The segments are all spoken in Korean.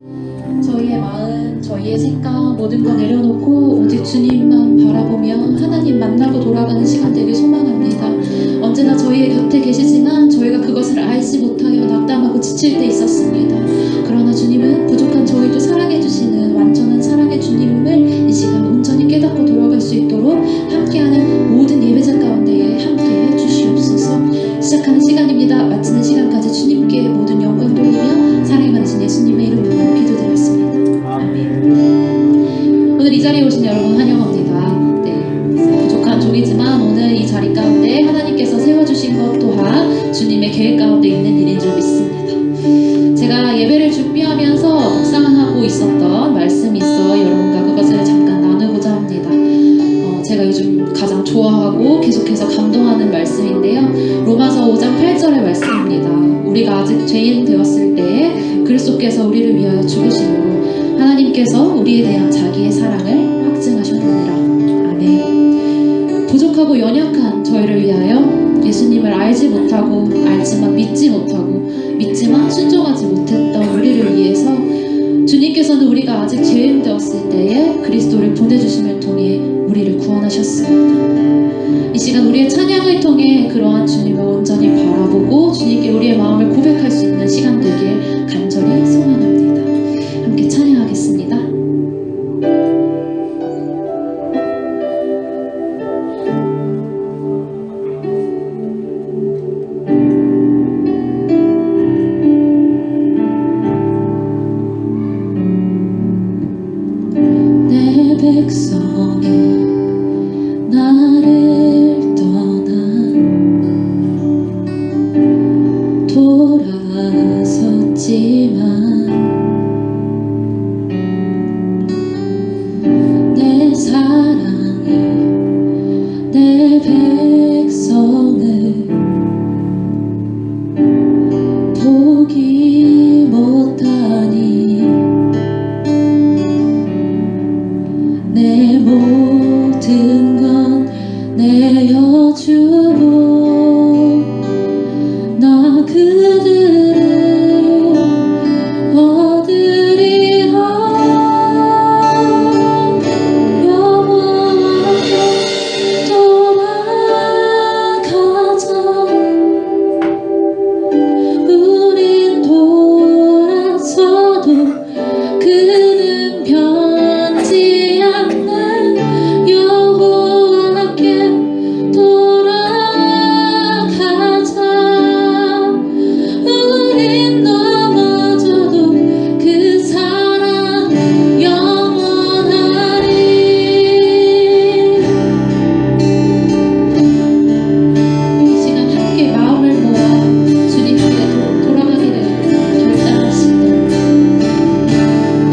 저희의 마음, 저희의 생각 모든 거 내려놓고 오직 주님만 바라보며 하나님 만나고 돌아가는 시간 되길 소망합니다. 언제나 저희의 곁에 계시지만 저희가 그것을 알지 못하여 낙담하고 지칠 때 있었습니다. 그러나 주님은 부족한 저희도 사랑해 주시는 완전한 사랑의 주님을 이 시간 온전히 깨닫고 돌아갈 수 있도록 함께하는 모든 예배자 가운데에 함께해 주시옵소서. 시작하는 시간입니다. 마치는 시간까지 주님께 모든 영광 돌리며 사랑이 많으신 예수님의 이름으로 기도드렸습니다. 오늘 이 자리에 오신 여러분 환영합니다. 부족한 종이지만 오늘 이 자리 가운데 하나님께서 세워주신 것 또한 주님의 계획 가운데 있는 일인 줄 믿습니다. 제가 예배를 준비하면서 묵상하고 있었던 말씀이 있어 여러분과 그것을 잠깐 나누고자 합니다. 제가 요즘 가장 좋아하고 계속해서 감동하는 말씀인데요. 로마서 5장 8절의 말씀입니다. 우리가 아직 죄인 되었을 때에 그리스도께서 우리를 위하여 죽으심으로 하나님께서 우리에 대한 자기의 사랑을 확증하셨느니라. 아멘. 부족하고 연약한 저희를 위하여 예수님을 알지 못하고 알지만 믿지 못하고 믿지만 순종하지 못했던 우리를 위해서 주님께서는 우리가 아직 죄인 되었을 때에 그리스도를 보내주심을 통해 우리를 구원하셨습니다. 이 시간 우리의 찬양을 통해 그러한 주님을 온전히 바라보고 주님께 우리의 마음을 고백할 수 있는 시간 되길 간절히 소망합니다. 함께 찬양하겠습니다. 내 백성이 나를 떠나 돌아섰지만 내 사랑이 내 백성을 포기 못하니 내 모든 건 내어주고 나 그들을 얻으리라. 여호와께 돌아가자. 우린 돌아서도 그는 변치 않는 여호와께 돌아가자. 우린 넘어져도 그 사랑 영원하리. 이 시간 함께 마음을 모아 주님께 돌아가기를 결단하시고 내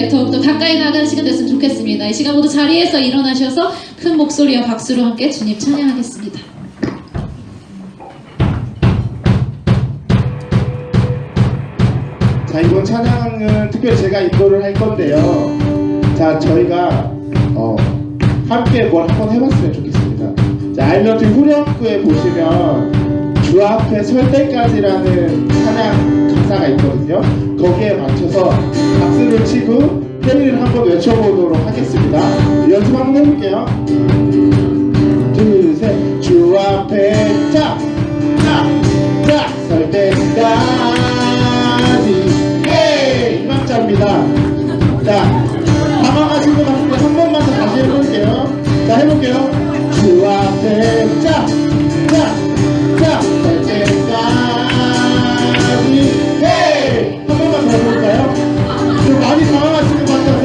주님께 더욱더 가까이 나가는 시간 됐으면 좋겠습니다. 이 시간 모두 자리에서 일어나셔서 큰 목소리와 박수로 함께 주님 찬양하겠습니다. 자, 이번 찬양은 특별히 제가 인도를 할 건데요. 자, 저희가 함께 뭘 한번 해봤으면 좋겠습니다. 자, 알러트 후렴구에 보시면 주 앞에 설 때까지라는 찬양 가사가 있거든요. 거기에 맞춰서 박수를 치고 헬리를 한번 외쳐보도록 하겠습니다. 연습 한번 해볼게요. 둘, 셋. 주 앞에 짝 설 때까지. 예! 이 박자입니다. 자, 당황하신 것 같은데 한 번만 더 다시 해볼게요. 자, 해볼게요. 주 앞에 설 때까지. 예! 한 번만 더 해볼까요? 좀 많이 당황하시는 것 같아서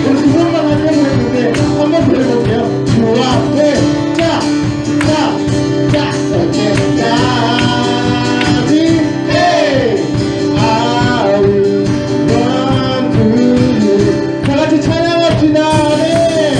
오늘 두 번만 하려고 했는데 한 번 더 해볼게요. 주 앞에 설 때까지. 찬양합시다. 네.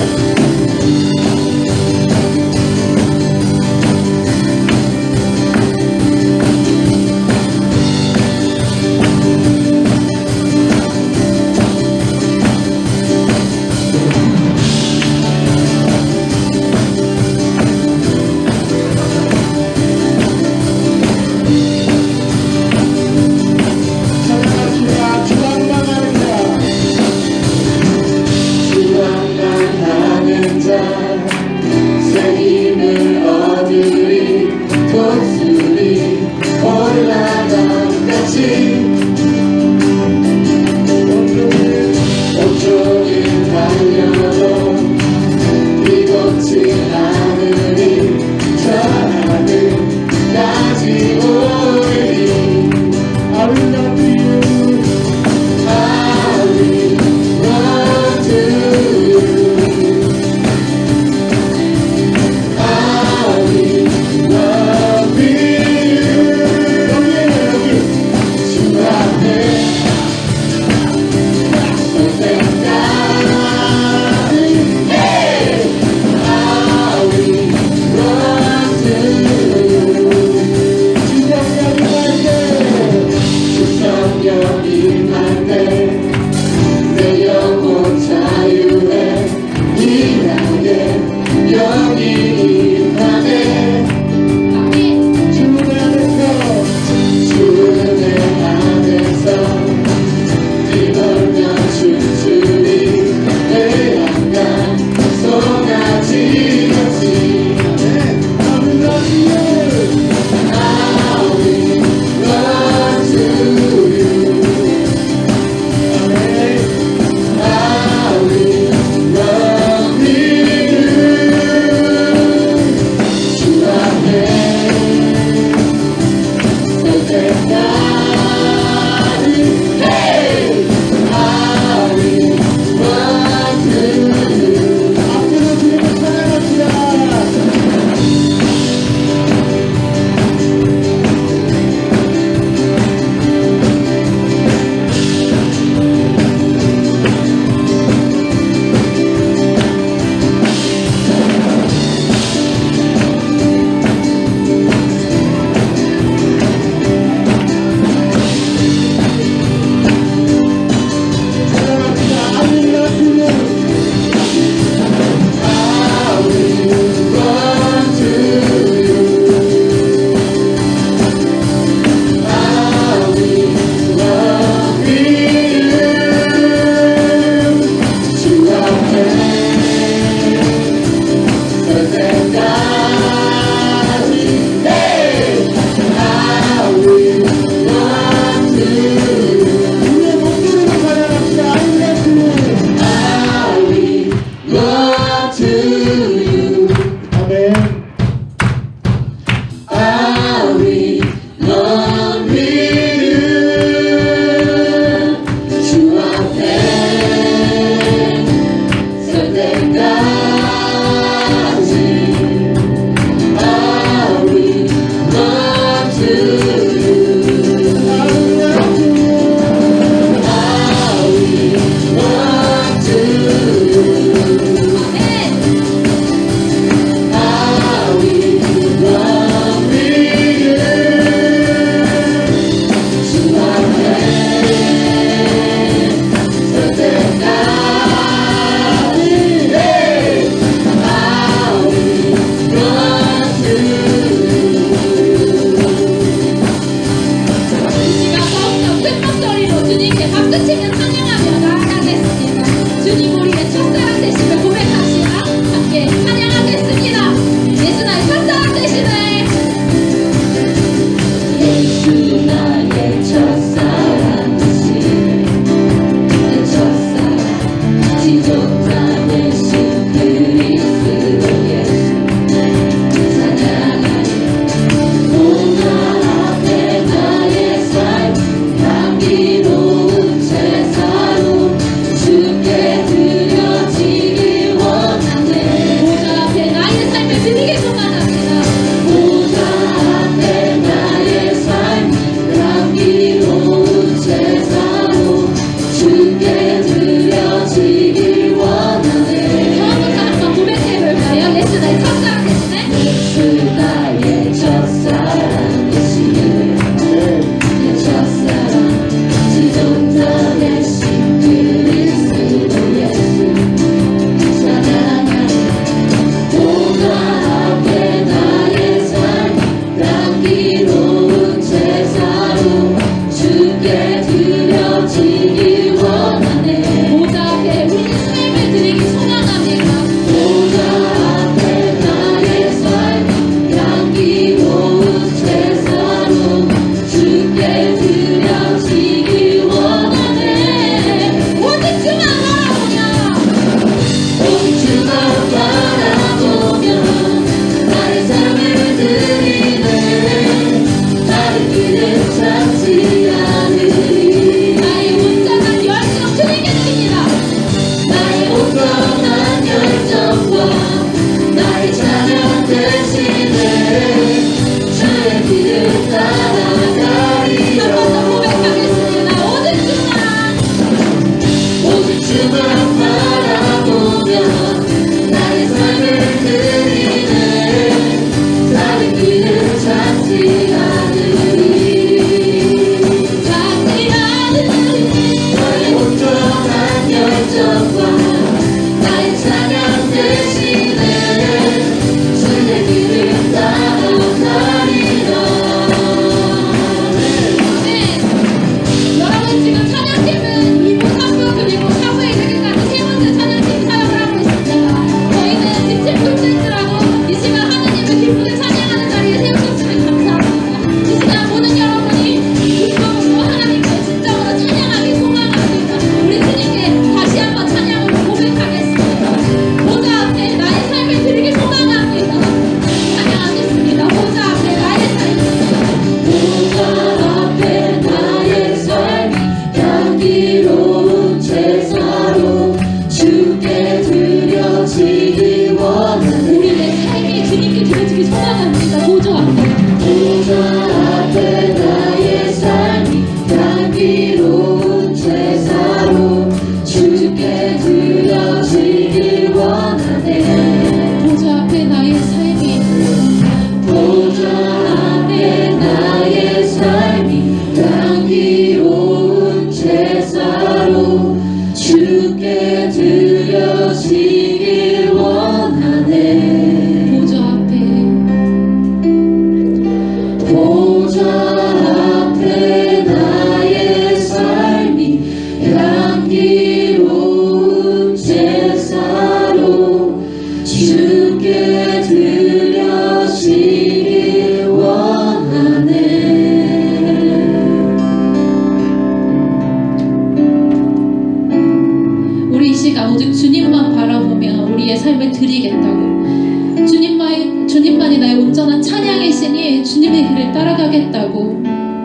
주님만이 나의 온전한 찬양이시니 주님의 길을 따라가겠다고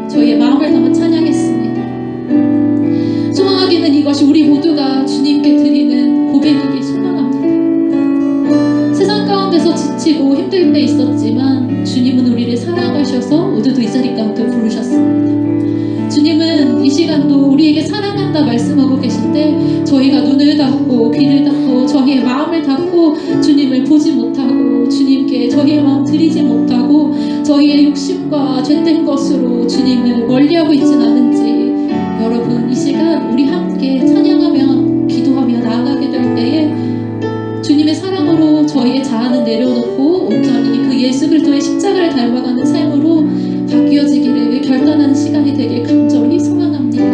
저희의 마음을 담아 찬양했습니다. 소망하기는 이것이 우리 모두가 주님께 드리는 고백이길 소망합니다. 세상 가운데서 지치고 힘들 때 있었지만 주님은 우리를 사랑하셔서 오늘도 이 자리 가운데 부르셨습니다. 주님은 이 시간도 우리에게 사랑한다 말씀하고 계신데 저희가 눈을 닫고 귀를 닫고 저희의 마음을 닫고 주님을 보지 못하고 주님께 저희의 마음 드리지 못하고 저희의 욕심과 죄된 것으로 주님을 멀리하고 있진 않은지 여러분 이 시간 우리 함께 찬양하며 기도하며 나아가게 될 때에 주님의 사랑으로 저희의 자아는 내려놓고 온전히 그 예수 그리스도의 십자가를 닮아가는 삶으로 바뀌어지기를 결단하는 시간이 되길 간절히 소망합니다.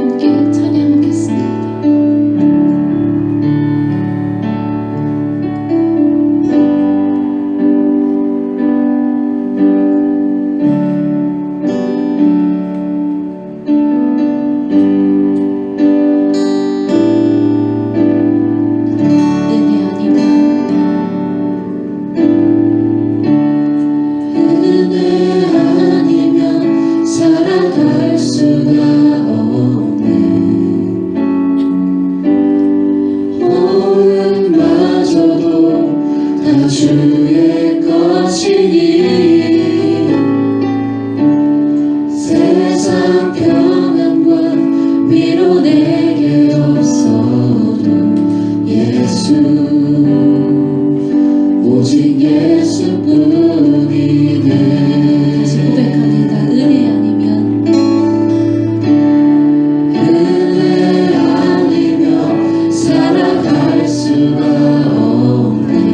함께 찬양하겠습니다. 주의 것이니 세상 평안과 위로 내게 없어도 예수 오직 예수뿐이네. 다시 고백합니다. 은혜 아니면 은혜 아니면 살아갈 수가 없네.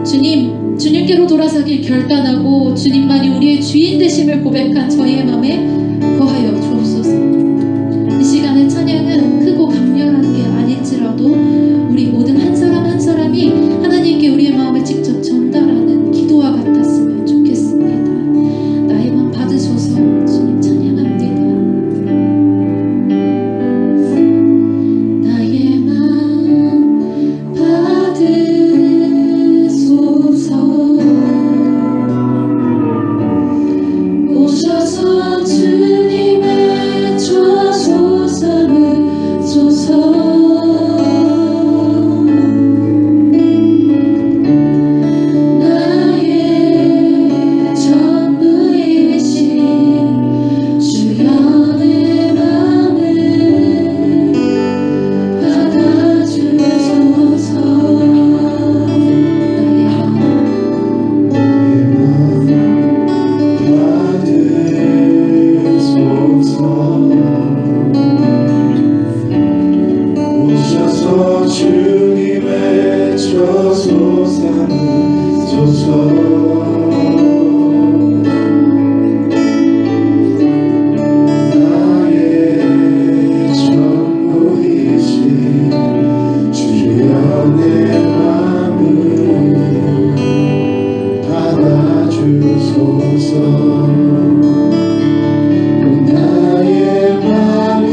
주님께로 돌아서길 결단하고 주님만이 우리의 주인 되심을 고백한 저희의 마음에 거하여 주옵소서. 이 시간의 찬양은 크고 강렬한 게 아닐지라도 우리 모든 한 사람 한 사람이 하나님께 우리의 마음을 직접 전달하는 기도와 같았으면 좋겠습니다. 나의 마음 받으소서. 주님 찬양합니다. 나의 마음 받으소서. 오셔서 주님의 좌소 삼으소서. 주님의 저소 삼으소서. 나의 전부이신 주여 내 맘을 받아주소서. 나의 맘을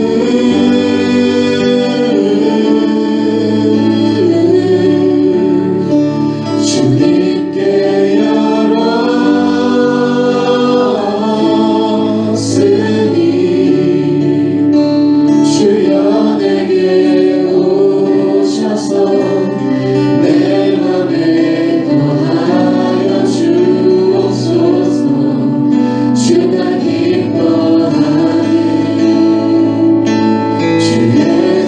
주님께 열었으니 주여 내게 오셔서 내 맘에 거하여 주옵소서. 주가 기뻐하네 주의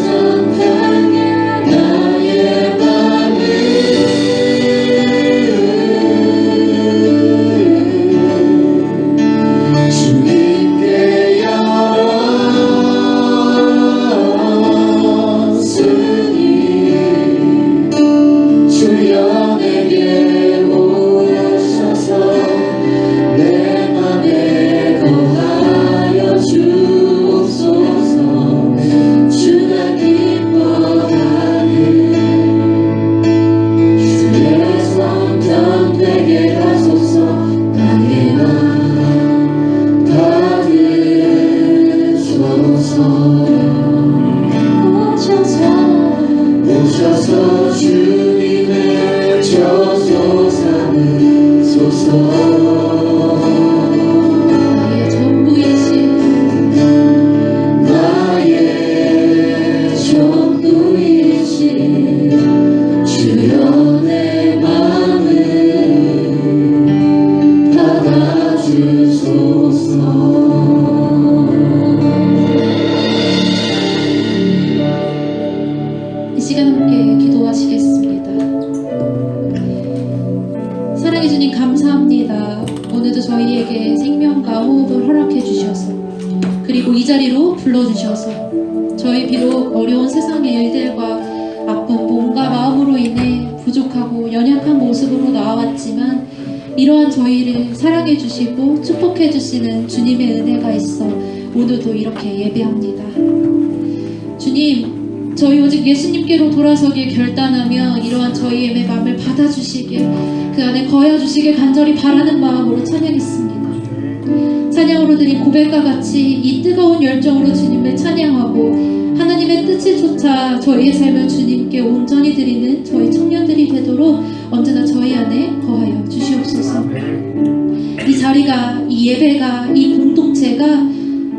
선택에 나의 맘을 주님께 열었으니 주여 내게 오셔서 내 맘에 거하여 주옵소서. 주가 기뻐하네 주의 성전 되게 하소서. 나의 맘 받으소서. 오셔서 주님의 저소 삼으소서. 나의 전부이신 나의 전부이신 주여 내 맘을 받아주소서. 이 시간 함께 기도하시겠습니다. 사랑해 주님 감사합니다. 오늘도 저희에게 생명과 호흡을 허락해 주셔서 그리고 이 자리로 불러주셔서 저희 비록 어려운 세상의 일들과 아픈 몸과 마음으로 인해 부족하고 연약한 모습으로 나와왔지만 이러한 저희를 사랑해 주시고 축복해 주시는 주님의 은혜가 있어 오늘도 이렇게 예배합니다. 주님, 저희 오직 예수님께로 돌아서길 결단하며 이러한 저희의 마음을 받아주시길 그 안에 거여주시길 간절히 바라는 마음으로 찬양했습니다. 찬양으로 드린 고백과 같이 이 뜨거운 열정으로 주님을 찬양하고 하나님의 뜻을 쫓아 저희의 삶을 주님께 온전히 드리는 저희 청년들이 되도록 언제나 저희 안에 거하여 주시옵소서. 이 자리가, 이 예배가, 이 공동체가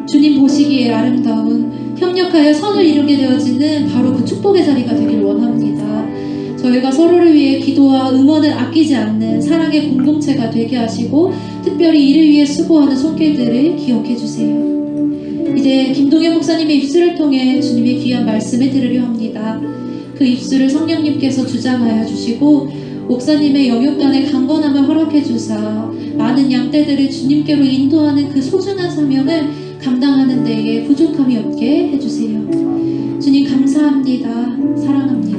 주님 보시기에 아름다운 협력하여 선을 이루게 되어지는 바로 그 축복의 자리가 되길 원합니다. 저희가 서로를 위해 기도와 응원을 아끼지 않는 사랑의 공동체가 되게 하시고 특별히 이를 위해 수고하는 손길들을 기억해 주세요. 이제 김동현 목사님의 입술을 통해 주님의 귀한 말씀을 들으려 합니다. 그 입술을 성령님께서 주장하여 주시고 목사님의 영육간의 강건함을 허락해 주사 많은 양떼들을 주님께로 인도하는 그 소중한 사명을 감당하는 데에 부족함이 없게 해주세요. 주님 감사합니다. 사랑합니다.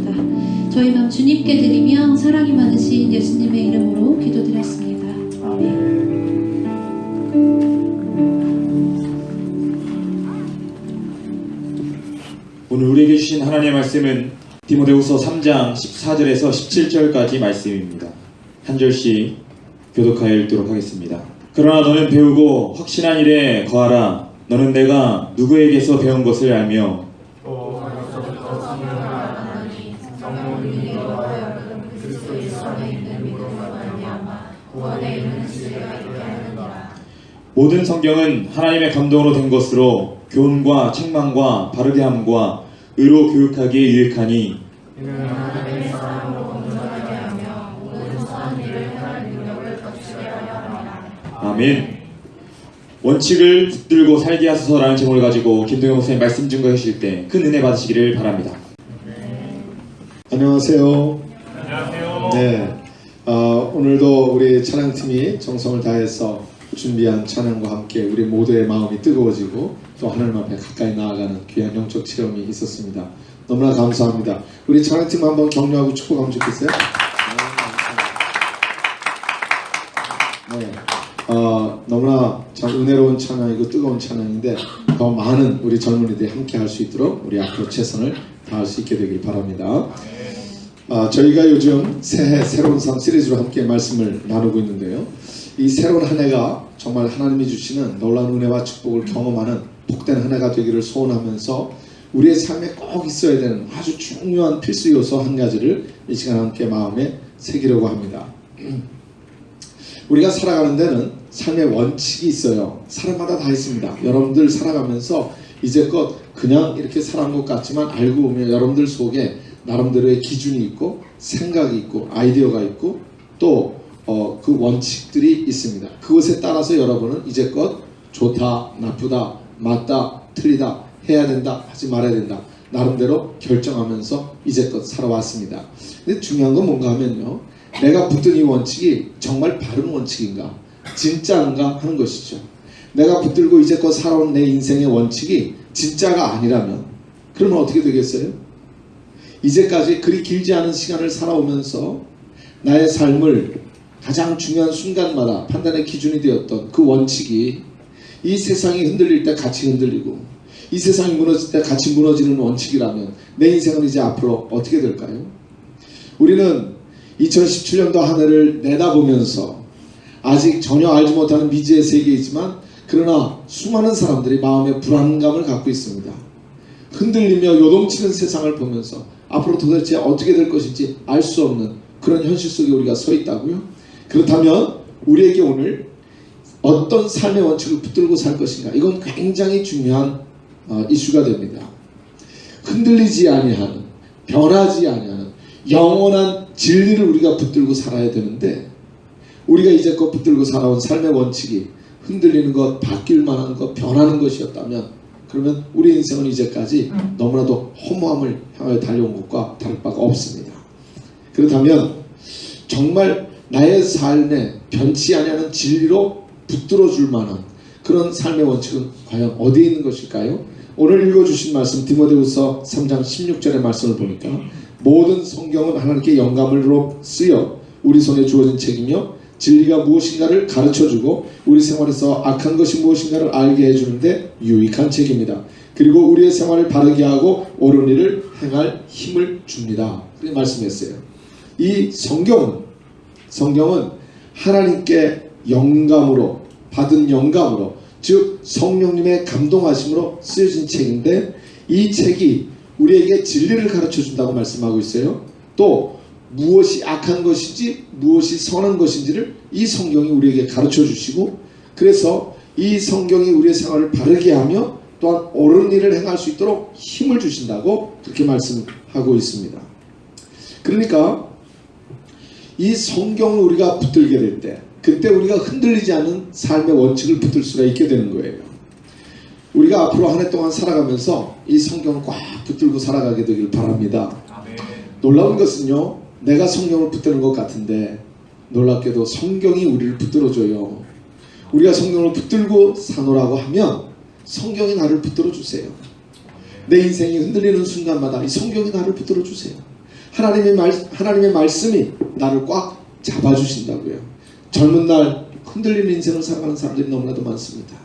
저희 마음 주님께 드리며 사랑이 많으신 예수님의 이름으로 기도드렸습니다. 오늘 우리에게 주신 하나님의 말씀은 디모데후서 3장 14절에서 17절까지 말씀입니다. 한 절씩 교독하여 읽도록 하겠습니다. 그러나 너는 배우고 확신한 일에 거하라. 너는 내가 누구에게서 배운 것을 알며 모든 성경은 하나님의 감동으로 된 것으로 교훈과 책망과 바르게 함과 의로 교육하기에 유익하니 아멘. 원칙을 붙들고 살게 하소서라는 제목을 가지고 김동영 목사님 말씀 증거해 주실 때 큰 은혜 받으시기를 바랍니다. 안녕하세요. 안녕하세요. 네, 오늘도 우리 찬양팀이 정성을 다해서 준비한 찬양과 함께 우리 모두의 마음이 뜨거워지고 또 하나님 앞에 가까이 나아가는 귀한 영적 체험이 있었습니다. 너무나 감사합니다. 우리 찬양팀 한번 격려하고 축복하면 좋겠어요? 네, 너무나 참 은혜로운 찬양이고 뜨거운 찬양인데 더 많은 우리 젊은이들이 함께 할 수 있도록 우리 앞으로 최선을 다할 수 있게 되길 바랍니다. 저희가 요즘 새해 새로운 삶 시리즈로 함께 말씀을 나누고 있는데요. 이 새로운 한 해가 정말 하나님이 주시는 놀라운 은혜와 축복을 경험하는 복된 한 해가 되기를 소원하면서 우리의 삶에 꼭 있어야 되는 아주 중요한 필수 요소 한 가지를 이 시간 함께 마음에 새기려고 합니다. 우리가 살아가는 데는 삶의 원칙이 있어요. 사람마다 다 있습니다. 여러분들 살아가면서 이제껏 그냥 이렇게 살아온 것 같지만 알고 보면 여러분들 속에 나름대로의 기준이 있고 생각이 있고 아이디어가 있고 또 그 원칙들이 있습니다. 그것에 따라서 여러분은 이제껏 좋다, 나쁘다, 맞다, 틀리다, 해야 된다, 하지 말아야 된다 나름대로 결정하면서 이제껏 살아왔습니다. 근데 중요한 건 뭔가 하면요, 내가 붙든 이 원칙이 정말 바른 원칙인가, 진짜인가 하는 것이죠. 내가 붙들고 이제껏 살아온 내 인생의 원칙이 진짜가 아니라면 그러면 어떻게 되겠어요? 이제까지 그리 길지 않은 시간을 살아오면서 나의 삶을 가장 중요한 순간마다 판단의 기준이 되었던 그 원칙이 이 세상이 흔들릴 때 같이 흔들리고 이 세상이 무너질 때 같이 무너지는 원칙이라면 내 인생은 이제 앞으로 어떻게 될까요? 우리는 2017년도 한 해를 내다보면서 아직 전혀 알지 못하는 미지의 세계이지만 그러나 수많은 사람들이 마음의 불안감을 갖고 있습니다. 흔들리며 요동치는 세상을 보면서 앞으로 도대체 어떻게 될 것인지 알 수 없는 그런 현실 속에 우리가 서 있다고요? 그렇다면 우리에게 오늘 어떤 삶의 원칙을 붙들고 살 것인가, 이건 굉장히 중요한 이슈가 됩니다. 흔들리지 아니하는, 변하지 아니하는 영원한 진리를 우리가 붙들고 살아야 되는데, 우리가 이제껏 붙들고 살아온 삶의 원칙이 흔들리는 것, 바뀔 만한 것, 변하는 것이었다면 그러면 우리 인생은 이제까지 너무나도 허무함을 향하여 달려온 것과 다를 바가 없습니다. 그렇다면 정말 나의 삶에 변치 아니하는 진리로 붙들어 줄 만한 그런 삶의 원칙은 과연 어디에 있는 것일까요? 오늘 읽어주신 말씀 디모데후서 3장 16절의 말씀을 보니까 모든 성경은 하나님께 영감으로 쓰여 우리 손에 주어진 책이며 진리가 무엇인가를 가르쳐주고 우리 생활에서 악한 것이 무엇인가를 알게 해주는데 유익한 책입니다. 그리고 우리의 생활을 바르게 하고 옳은 일을 행할 힘을 줍니다. 그렇게 말씀했어요. 이 성경은 하나님께 영감으로 받은 영감으로, 즉 성령님의 감동하심으로 쓰여진 책인데 이 책이 우리에게 진리를 가르쳐준다고 말씀하고 있어요. 또 무엇이 악한 것인지 무엇이 선한 것인지를 이 성경이 우리에게 가르쳐 주시고, 그래서 이 성경이 우리의 생활을 바르게 하며 또한 옳은 일을 행할 수 있도록 힘을 주신다고 그렇게 말씀하고 있습니다. 그러니까 이 성경을 우리가 붙들게 될 때, 그때 우리가 흔들리지 않는 삶의 원칙을 붙들 수가 있게 되는 거예요. 우리가 앞으로 한 해 동안 살아가면서 이 성경을 꽉 붙들고 살아가게 되길 바랍니다. 놀라운 것은요, 내가 성경을 붙드는 것 같은데 놀랍게도 성경이 우리를 붙들어줘요. 우리가 성경을 붙들고 사노라고 하면 성경이 나를 붙들어주세요. 내 인생이 흔들리는 순간마다 이 성경이 나를 붙들어주세요. 하나님의 말씀이 나를 꽉 잡아주신다고요. 젊은 날 흔들리는 인생을 살아가는 사람들이 너무나도 많습니다.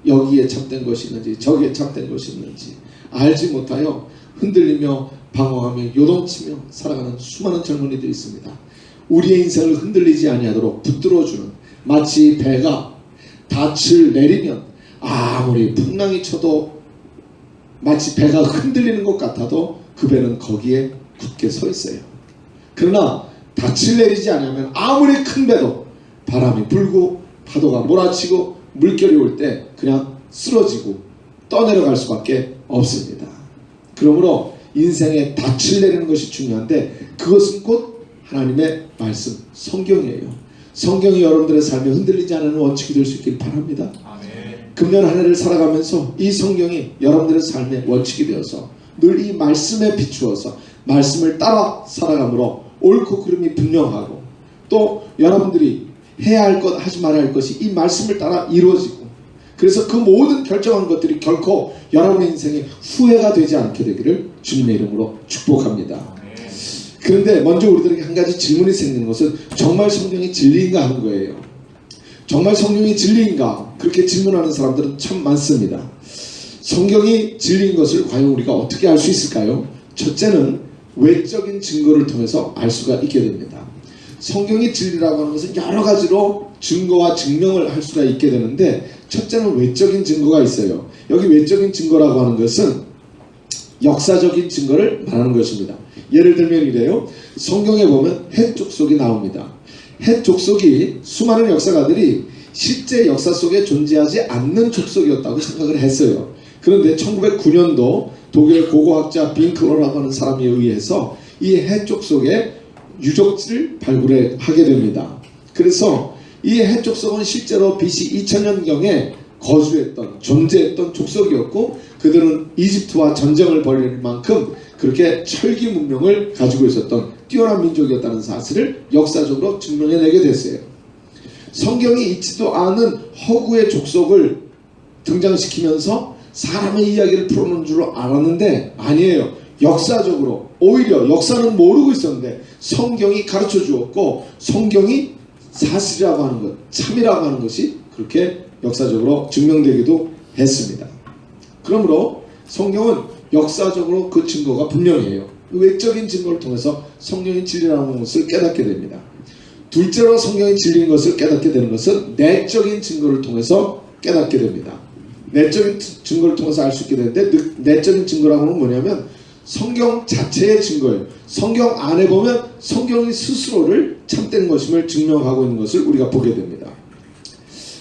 여기에 참된 것이 있는지 저기에 참된 것이 있는지 알지 못하여 흔들리며 방황하며 요동치며 살아가는 수많은 젊은이들이 있습니다. 우리의 인생을 흔들리지 아니하도록 붙들어주는, 마치 배가 닻을 내리면 아무리 풍랑이 쳐도 마치 배가 흔들리는 것 같아도 그 배는 거기에 굳게 서 있어요. 그러나 닻을 내리지 않으면 아무리 큰 배도 바람이 불고 파도가 몰아치고 물결이 올 때 그냥 쓰러지고 떠내려갈 수밖에 없습니다. 그러므로 인생에 닻을 내리는 것이 중요한데 그것은 곧 하나님의 말씀, 성경이에요. 성경이 여러분들의 삶에 흔들리지 않는 원칙이 될 수 있길 바랍니다. 금년 한 해를 살아가면서 이 성경이 여러분들의 삶의 원칙이 되어서 늘 이 말씀에 비추어서 말씀을 따라 살아가므로 옳고 그름이 분명하고 또 여러분들이 해야 할 것 하지 말아야 할 것이 이 말씀을 따라 이루어지고 그래서 그 모든 결정한 것들이 결코 여러분의 인생에 후회가 되지 않게 되기를 주님의 이름으로 축복합니다. 그런데 먼저 우리들에게 한 가지 질문이 생기는 것은 정말 성경이 진리인가 하는 거예요. 정말 성경이 진리인가? 그렇게 질문하는 사람들은 참 많습니다. 성경이 진리인 것을 과연 우리가 어떻게 알 수 있을까요? 첫째는 외적인 증거를 통해서 알 수가 있게 됩니다. 성경이 진리라고 하는 것은 여러 가지로 증거와 증명을 할 수가 있게 되는데 첫째는 외적인 증거가 있어요. 여기 외적인 증거라고 하는 것은 역사적인 증거를 말하는 것입니다. 예를 들면 이래요. 성경에 보면 헷 족속이 나옵니다. 헷 족속이 수많은 역사가들이 실제 역사 속에 존재하지 않는 족속이었다고 생각을 했어요. 그런데 1909년도 독일 고고학자 빙클러라고 하는 사람에 의해서 이 헷 족속의 유적지를 발굴하게 됩니다. 그래서 이 헷 족속은 실제로 BC 2000년경에 거주했던, 존재했던 족속이었고 그들은 이집트와 전쟁을 벌일 만큼 그렇게 철기 문명을 가지고 있었던 뛰어난 민족이었다는 사실을 역사적으로 증명해내게 됐어요. 성경이 있지도 않은 허구의 족속을 등장시키면서 사람의 이야기를 풀어놓은 줄 알았는데 아니에요. 역사적으로 오히려 역사는 모르고 있었는데 성경이 가르쳐 주었고 성경이 사실이라고 하는 것, 참이라고 하는 것이 그렇게 역사적으로 증명되기도 했습니다. 그러므로 성경은 역사적으로 그 증거가 분명해요. 외적인 증거를 통해서 성경이 진리라는 것을 깨닫게 됩니다. 둘째로 성경이 진리인 것을 깨닫게 되는 것은 내적인 증거를 통해서 깨닫게 됩니다. 내적인 증거를 통해서 알 수 있게 되는데 내적인 증거라고 하는 뭐냐면 성경 자체의 증거예요. 성경 안에 보면 성경이 스스로를 참된 것임을 증명하고 있는 것을 우리가 보게 됩니다.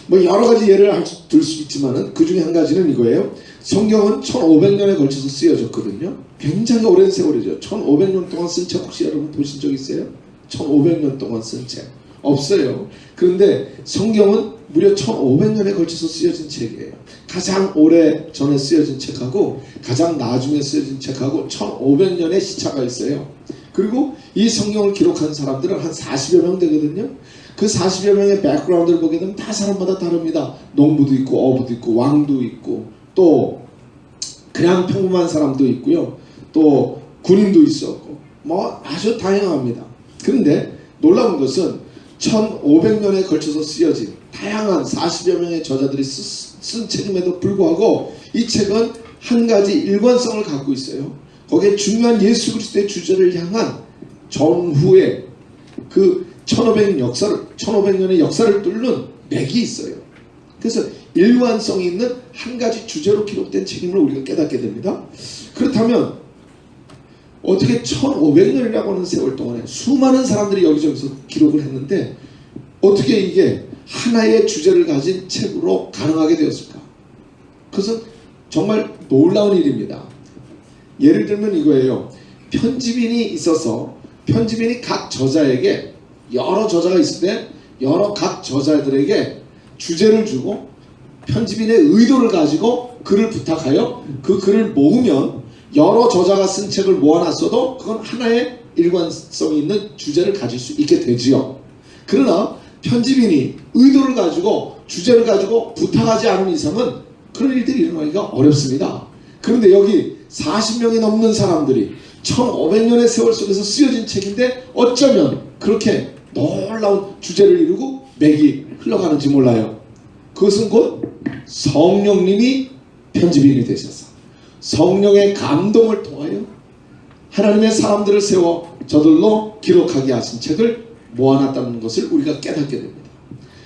뭐 여러 가지 예를 들 수 있지만은 그 중에 한 가지는 이거예요. 성경은 1500년에 걸쳐서 쓰여졌거든요. 굉장히 오랜 세월이죠. 1500년 동안 쓴 책 혹시 여러분 보신 적 있어요? 1500년 동안 쓴 책 없어요. 그런데 성경은 무려 1500년에 걸쳐서 쓰여진 책이에요. 가장 오래 전에 쓰여진 책하고 가장 나중에 쓰여진 책하고 1500년의 시차가 있어요. 그리고 이 성경을 기록한 사람들은 한 40여 명 되거든요. 그 40여 명의 백그라운드를 보게 되면 다 사람마다 다릅니다. 농부도 있고 어부도 있고 왕도 있고 또 그냥 평범한 사람도 있고요. 또 군인도 있었고 뭐 아주 다양합니다. 그런데 놀라운 것은 1500년에 걸쳐서 쓰여진 다양한 40여 명의 저자들이 쓴 책임에도 불구하고 이 책은 한 가지 일관성을 갖고 있어요. 거기에 중요한 예수 그리스도의 주제를 향한 전후의 그 1500년의 역사를 뚫는 맥이 있어요. 그래서 일관성이 있는 한 가지 주제로 기록된 책임을 우리가 깨닫게 됩니다. 그렇다면 어떻게 1500년이라고 하는 세월 동안에 수많은 사람들이 여기저기서 기록을 했는데 어떻게 이게 하나의 주제를 가진 책으로 가능하게 되었을까? 그것은 정말 놀라운 일입니다. 예를 들면 이거예요. 편집인이 있어서 편집인이 각 저자에게 여러 저자가 있을 때 여러 각 저자들에게 주제를 주고 편집인의 의도를 가지고 글을 부탁하여 그 글을 모으면 여러 저자가 쓴 책을 모아놨어도 그건 하나의 일관성이 있는 주제를 가질 수 있게 되지요. 그러나 편집인이 의도를 가지고 주제를 가지고 부탁하지 않은 이상은 그런 일들이 일어나기가 어렵습니다. 그런데 여기 40명이 넘는 사람들이 1500년의 세월 속에서 쓰여진 책인데 어쩌면 그렇게 놀라운 주제를 이루고 맥이 흘러가는지 몰라요. 그것은 곧 성령님이 편집인이 되셔서 성령의 감동을 통하여 하나님의 사람들을 세워 저들로 기록하게 하신 책을 모아놨다는 것을 우리가 깨닫게 됩니다.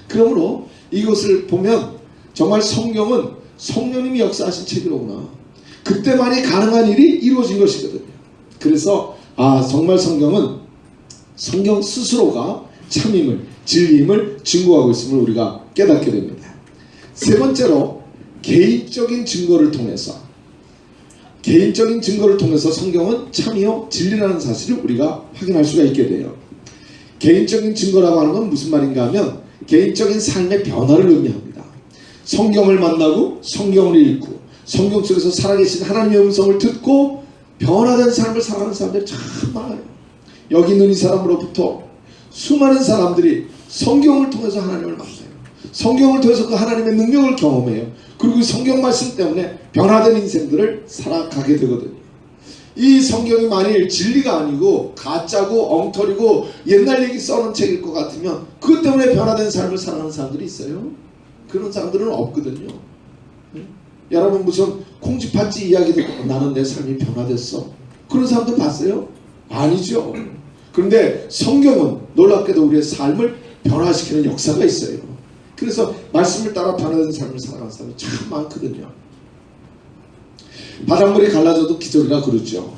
그러므로 이것을 보면 정말 성경은 성령님이 역사하신 책이로구나. 그때만이 가능한 일이 이루어진 것이거든요. 그래서 정말 성경은 성경 스스로가 참임을, 진리임을 증거하고 있음을 우리가 깨닫게 됩니다. 세 번째로 개인적인 증거를 통해서 성경은 참이요 진리라는 사실을 우리가 확인할 수가 있게 돼요. 개인적인 증거라고 하는 건 무슨 말인가 하면 개인적인 삶의 변화를 의미합니다. 성경을 만나고 성경을 읽고 성경 속에서 살아계신 하나님의 음성을 듣고 변화된 삶을 살아가는 사람들이 참 많아요. 여기 있는 이 사람으로부터 수많은 사람들이 성경을 통해서 하나님을 만나요. 성경을 통해서 그 하나님의 능력을 경험해요. 그리고 성경 말씀 때문에 변화된 인생들을 살아가게 되거든요. 이 성경이 만일 진리가 아니고 가짜고 엉터리고 옛날 얘기 써놓은 책일 것 같으면 그것 때문에 변화된 삶을 살아가는 사람들이 있어요? 그런 사람들은 없거든요. 여러분 무슨 콩쥐팥쥐 이야기 듣고 나는 내 삶이 변화됐어, 그런 사람들 봤어요? 아니죠. 그런데 성경은 놀랍게도 우리의 삶을 변화시키는 역사가 있어요. 그래서 말씀을 따라 변화된 삶을 살아가는 사람이 참 많거든요. 바닷물이 갈라져도 기적이라 그러죠.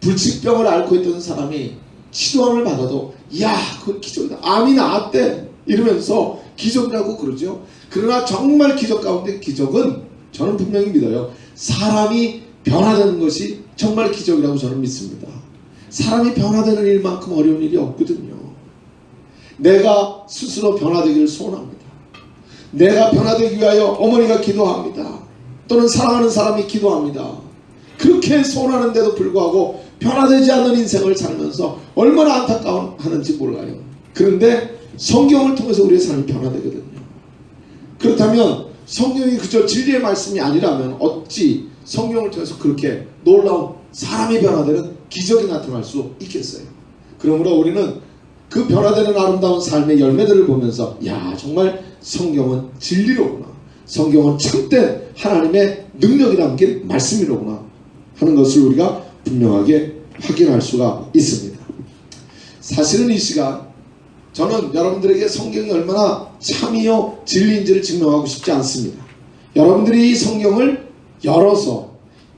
불치병을 앓고 있던 사람이 치료함을 받아도 야 그건 기적이다, 암이 나았대 이러면서 기적이라고 그러죠. 그러나 정말 기적 가운데 기적은 저는 분명히 믿어요. 사람이 변화되는 것이 정말 기적이라고 저는 믿습니다. 사람이 변화되는 일만큼 어려운 일이 없거든요. 내가 스스로 변화되기를 소원합니다. 내가 변화되기 위하여 어머니가 기도합니다. 또는 사랑하는 사람이 기도합니다. 그렇게 소원하는데도 불구하고 변화되지 않는 인생을 살면서 얼마나 안타까워하는지 몰라요. 그런데 성경을 통해서 우리의 삶이 변화되거든요. 그렇다면 성경이 그저 진리의 말씀이 아니라면 어찌 성경을 통해서 그렇게 놀라운 사람이 변화되는 기적이 나타날 수 있겠어요. 그러므로 우리는 그 변화되는 아름다운 삶의 열매들을 보면서 야 정말 성경은 진리로구나, 성경은 참된 하나님의 능력이 담긴 말씀이로구나 하는 것을 우리가 분명하게 확인할 수가 있습니다. 사실은 이 시간 저는 여러분들에게 성경이 얼마나 참이요 진리인지를 증명하고 싶지 않습니다. 여러분들이 이 성경을 열어서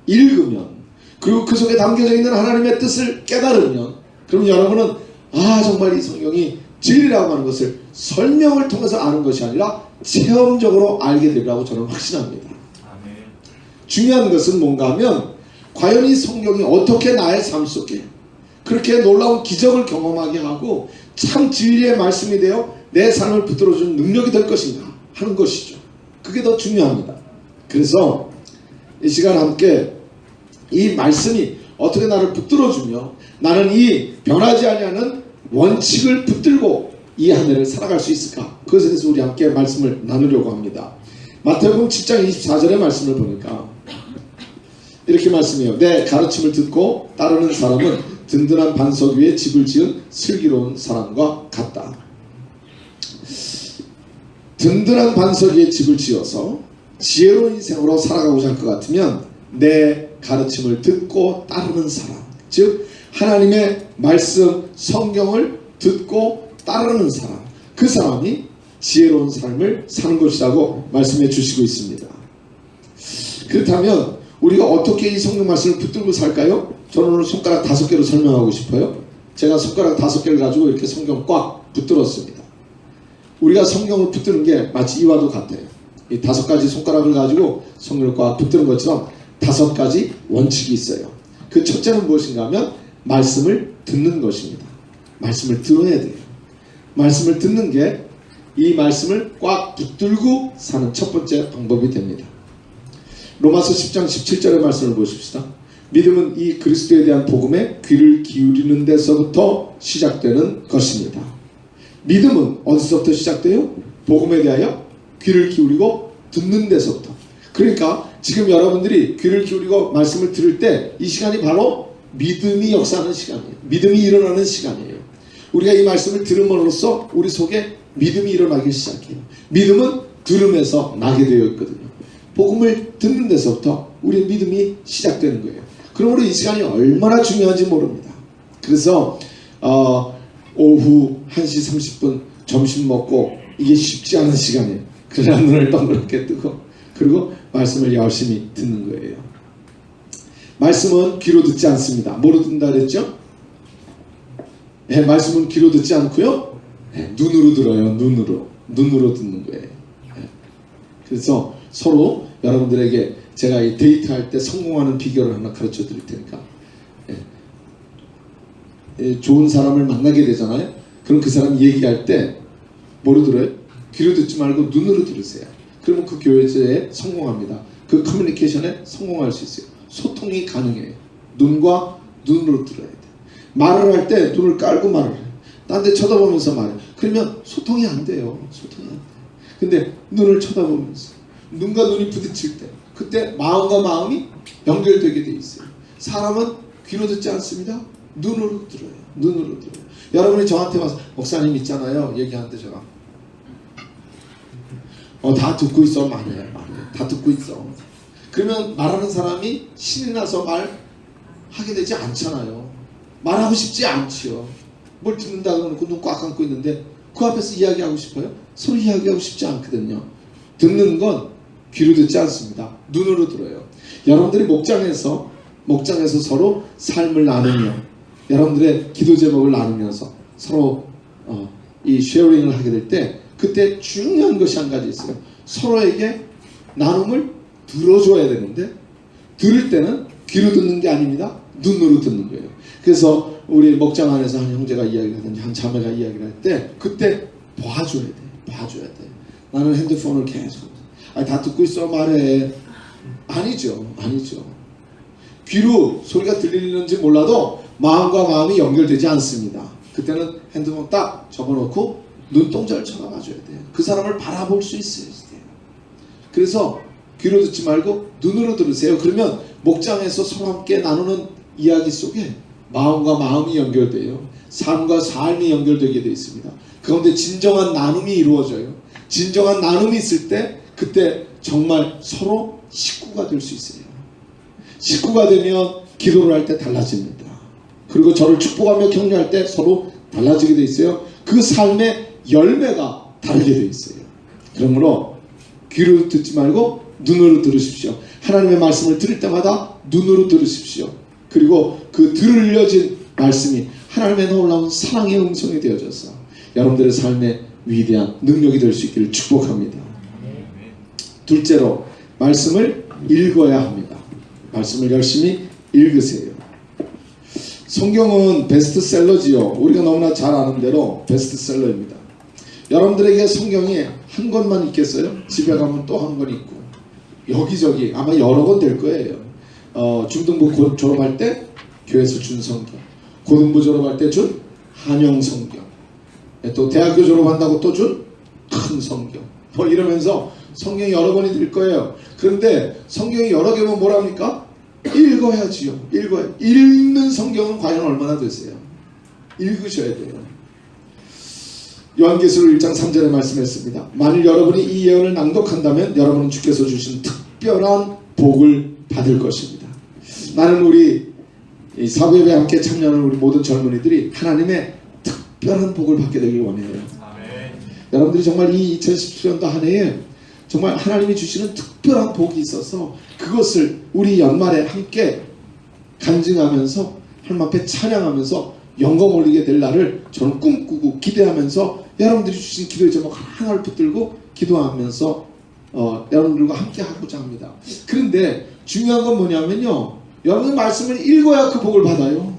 읽으면, 그리고 그 속에 담겨져 있는 하나님의 뜻을 깨달으면, 그럼 여러분은 정말 이 성경이 진리라고 하는 것을 설명을 통해서 아는 것이 아니라 체험적으로 알게 되리라고 저는 확신합니다. 중요한 것은 뭔가 하면 과연 이 성경이 어떻게 나의 삶 속에 그렇게 놀라운 기적을 경험하게 하고 참 진리의 말씀이 되어 내 삶을 붙들어주는 능력이 될 것인가 하는 것이죠. 그게 더 중요합니다. 그래서 이 시간 함께 이 말씀이 어떻게 나를 붙들어주며 나는 이 변하지 아니하는 원칙을 붙들고 이 한 해를 살아갈 수 있을까, 그것에 대해서 우리 함께 말씀을 나누려고 합니다. 마태복음 7장 24절의 말씀을 보니까 이렇게 말씀해요. 내 가르침을 듣고 따르는 사람은 든든한 반석 위에 집을 지은 슬기로운 사람과 같다. 든든한 반석 위에 집을 지어서 지혜로운 인생으로 살아가고자 할 것 같으면 내 가르침을 듣고 따르는 사람, 즉 하나님의 말씀 성경을 듣고 따르는 사람, 그 사람이 지혜로운 삶을 사는 것이라고 말씀해 주시고 있습니다. 그렇다면 우리가 어떻게 이 성경 말씀을 붙들고 살까요? 저는 오늘 손가락 5개로 설명하고 싶어요. 제가 손가락 5개를 가지고 이렇게 성경 꽉 붙들었습니다. 우리가 성경을 붙드는 게 마치 이와도 같아요. 이 5가지 손가락을 가지고 성경을 꽉 붙드는 것처럼 5가지 원칙이 있어요. 그 첫째는 무엇인가 하면 말씀을 듣는 것입니다. 말씀을 들어야 돼요. 말씀을 듣는 게 이 말씀을 꽉 붙들고 사는 첫 번째 방법이 됩니다. 로마서 10장 17절의 말씀을 보십시다. 믿음은 이 그리스도에 대한 복음에 귀를 기울이는 데서부터 시작되는 것입니다. 믿음은 어디서부터 시작돼요? 복음에 대하여 귀를 기울이고 듣는 데서부터. 그러니까 지금 여러분들이 귀를 기울이고 말씀을 들을 때 이 시간이 바로 믿음이 역사하는 시간이에요. 믿음이 일어나는 시간이에요. 우리가 이 말씀을 들음으로써 우리 속에 믿음이 일어나기 시작해요. 믿음은 들음에서 나게 되어 있거든요. 복음을 듣는 데서부터 우리의 믿음이 시작되는 거예요. 그러므로 이 시간이 얼마나 중요한지 모릅니다. 그래서 오후 1시 30분 점심 먹고 이게 쉽지 않은 시간이에요. 그러나 눈을 동그랗게 뜨고 그리고 말씀을 열심히 듣는 거예요. 말씀은 귀로 듣지 않습니다. 뭐로 듣는다 그랬죠? 네, 말씀은 귀로 듣지 않고요. 네, 눈으로 들어요. 눈으로 듣는 거예요. 네. 그래서 서로 여러분들에게 제가 이 데이트할 때 성공하는 비결을 하나 가르쳐 드릴 테니까 좋은 사람을 만나게 되잖아요. 그럼 그 사람이 얘기할 때 뭐로 들어요? 귀로 듣지 말고 눈으로 들으세요. 그러면 그 교제에 성공합니다. 그 커뮤니케이션에 성공할 수 있어요. 소통이 가능해요. 눈과 눈으로 들어야 돼요. 말을 할 때 눈을 깔고 말을 해요. 딴 데 쳐다보면서 말해요. 그러면 소통이 안 돼요. 소통이 안 돼요. 근데 눈을 쳐다보면서 눈과 눈이 부딪힐 때 그때 마음과 마음이 연결되게 돼 있어요. 사람은 귀로 듣지 않습니다. 눈으로 들어요. 눈으로 들어요. 여러분이 저한테 와서 목사님 있잖아요. 얘기하는데 제가 다 듣고 있어. 말해. 다 듣고 있어. 그러면 말하는 사람이 신이 나서 말하게 되지 않잖아요. 말하고 싶지 않지요. 뭘 듣는다고 해놓고 눈 꽉 감고 있는데 그 앞에서 이야기하고 싶어요? 서로 이야기하고 싶지 않거든요. 듣는 건 귀로 듣지 않습니다. 눈으로 들어요. 여러분들이 목장에서 서로 삶을 나누며 여러분들의 기도 제목을 나누면서 서로 이 쉐어링을 하게 될 때 그때 중요한 것이 한 가지 있어요. 서로에게 나눔을 들어줘야 되는데 들을 때는 귀로 듣는 게 아닙니다. 눈으로 듣는 거예요. 그래서 우리 목장 안에서 한 형제가 이야기를 하든지 한 자매가 이야기를 할 때 그때 봐줘야 돼. 나는 핸드폰을 계속 다 듣고 있어 말해. 아니죠. 귀로 소리가 들리는지 몰라도 마음과 마음이 연결되지 않습니다. 그때는 핸드폰 딱 접어놓고 눈동자를 쳐다봐줘야 돼요. 그 사람을 바라볼 수 있어야 돼요. 그래서 귀로 듣지 말고 눈으로 들으세요. 그러면 목장에서 서로 함께 나누는 이야기 속에 마음과 마음이 연결돼요. 삶과 삶이 연결되게 되어 있습니다. 그런데 진정한 나눔이 이루어져요. 진정한 나눔이 있을 때 그때 정말 서로 식구가 될 수 있어요. 식구가 되면 기도를 할 때 달라집니다. 그리고 저를 축복하며 격려할 때 서로 달라지게 되어 있어요. 그 삶의 열매가 다르게 되어 있어요. 그러므로 귀로 듣지 말고 눈으로 들으십시오. 하나님의 말씀을 들을 때마다 눈으로 들으십시오. 그리고 그 들려진 말씀이 하나님의 놀라운 사랑의 음성이 되어져서 여러분들의 삶에 위대한 능력이 될 수 있기를 축복합니다. 둘째로 말씀을 읽어야 합니다. 말씀을 열심히 읽으세요. 성경은 베스트셀러지요. 우리가 너무나 잘 아는 대로 베스트셀러입니다. 여러분들에게 성경이 한 권만 있겠어요? 집에 가면 또 한 권 있고 여기저기 아마 여러 권 될 거예요. 중등부 졸업할 때 교회에서 준 성경, 고등부 졸업할 때 준 한영 성경, 또 대학교 졸업한다고 또 준 큰 성경, 뭐 이러면서 성경이 여러 권이 될 거예요. 그런데 성경이 여러 개면 뭐랍니까? 읽어야지요. 읽는 성경은 과연 얼마나 되세요? 읽으셔야 돼요. 요한계시록 1장 3절에 말씀했습니다. 만일 여러분이 이 예언을 낭독한다면 여러분은 주께서 주신 특별한 복을 받을 것입니다. 나는 우리 이 사부예배에 함께 참여하는 우리 모든 젊은이들이 하나님의 특별한 복을 받게 되길 원해요. 아멘. 여러분들이 정말 이 2017년도 한 해에 정말 하나님이 주시는 특별한 복이 있어서 그것을 우리 연말에 함께 간증하면서 하나님 앞에 찬양하면서 영광 올리게 될 날을 저는 꿈꾸고 기대하면서 여러분들이 주신 기도의 제목 하나를 붙들고 기도하면서 여러분들과 함께 하고자 합니다. 그런데 중요한 건 뭐냐면요, 여러분 말씀을 읽어야 그 복을 받아요.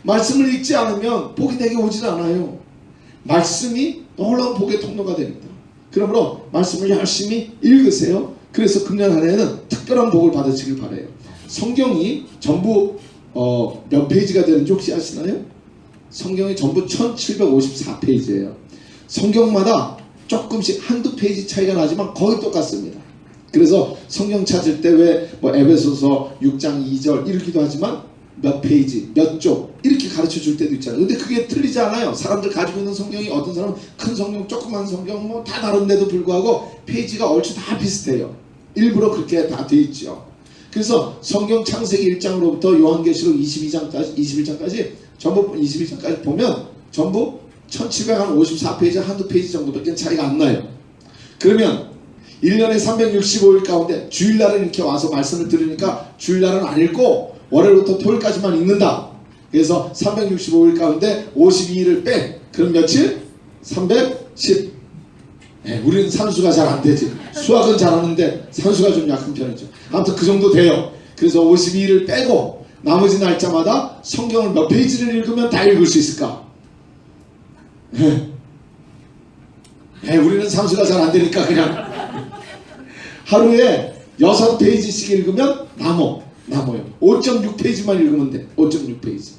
말씀을 읽지 않으면 복이 내게 오질 않아요. 말씀이 놀라운 복의 통로가 됩니다. 그러므로 말씀을 열심히 읽으세요. 그래서 금년 한 해는 특별한 복을 받으시길 바라요. 성경이 전부 몇 페이지가 되는지 혹시 아시나요? 성경이 전부 1754페이지예요. 성경마다 조금씩 한두 페이지 차이가 나지만 거의 똑같습니다. 그래서 성경 찾을 때 왜 에베소서 6장 2절 읽기도 하지만 몇 페이지, 몇 쪽 이렇게 가르쳐 줄 때도 있잖아요. 근데 그게 틀리지 않아요. 사람들 가지고 있는 성경이 어떤 사람은 큰 성경, 조그만 성경 뭐 다 다른데도 불구하고 페이지가 얼추 다 비슷해요. 일부러 그렇게 다 돼 있죠. 그래서 성경 창세기 1장으로부터 요한계시록 21장까지 전부 22장까지 보면 전부 1754페이지 한두 페이지 정도밖에 차이가 안 나요. 그러면 1년에 365일 가운데 주일날은 이렇게 와서 말씀을 들으니까 주일날은 안 읽고 월요일부터 토요일까지만 읽는다. 그래서 365일 가운데 52일을 뺀 그럼 며칠? 310. 네, 우리는 산수가 잘 안 되지. 수학은 잘하는데 산수가 좀 약한 편이죠. 아무튼 그 정도 돼요. 그래서 52일을 빼고 나머지 날짜마다 성경을 몇 페이지를 읽으면 다 읽을 수 있을까? 네, 우리는 산수가 잘 안 되니까 그냥 하루에 6페이지씩 읽으면 남어요. 5.6페이지만 읽으면 돼. 5.6페이지.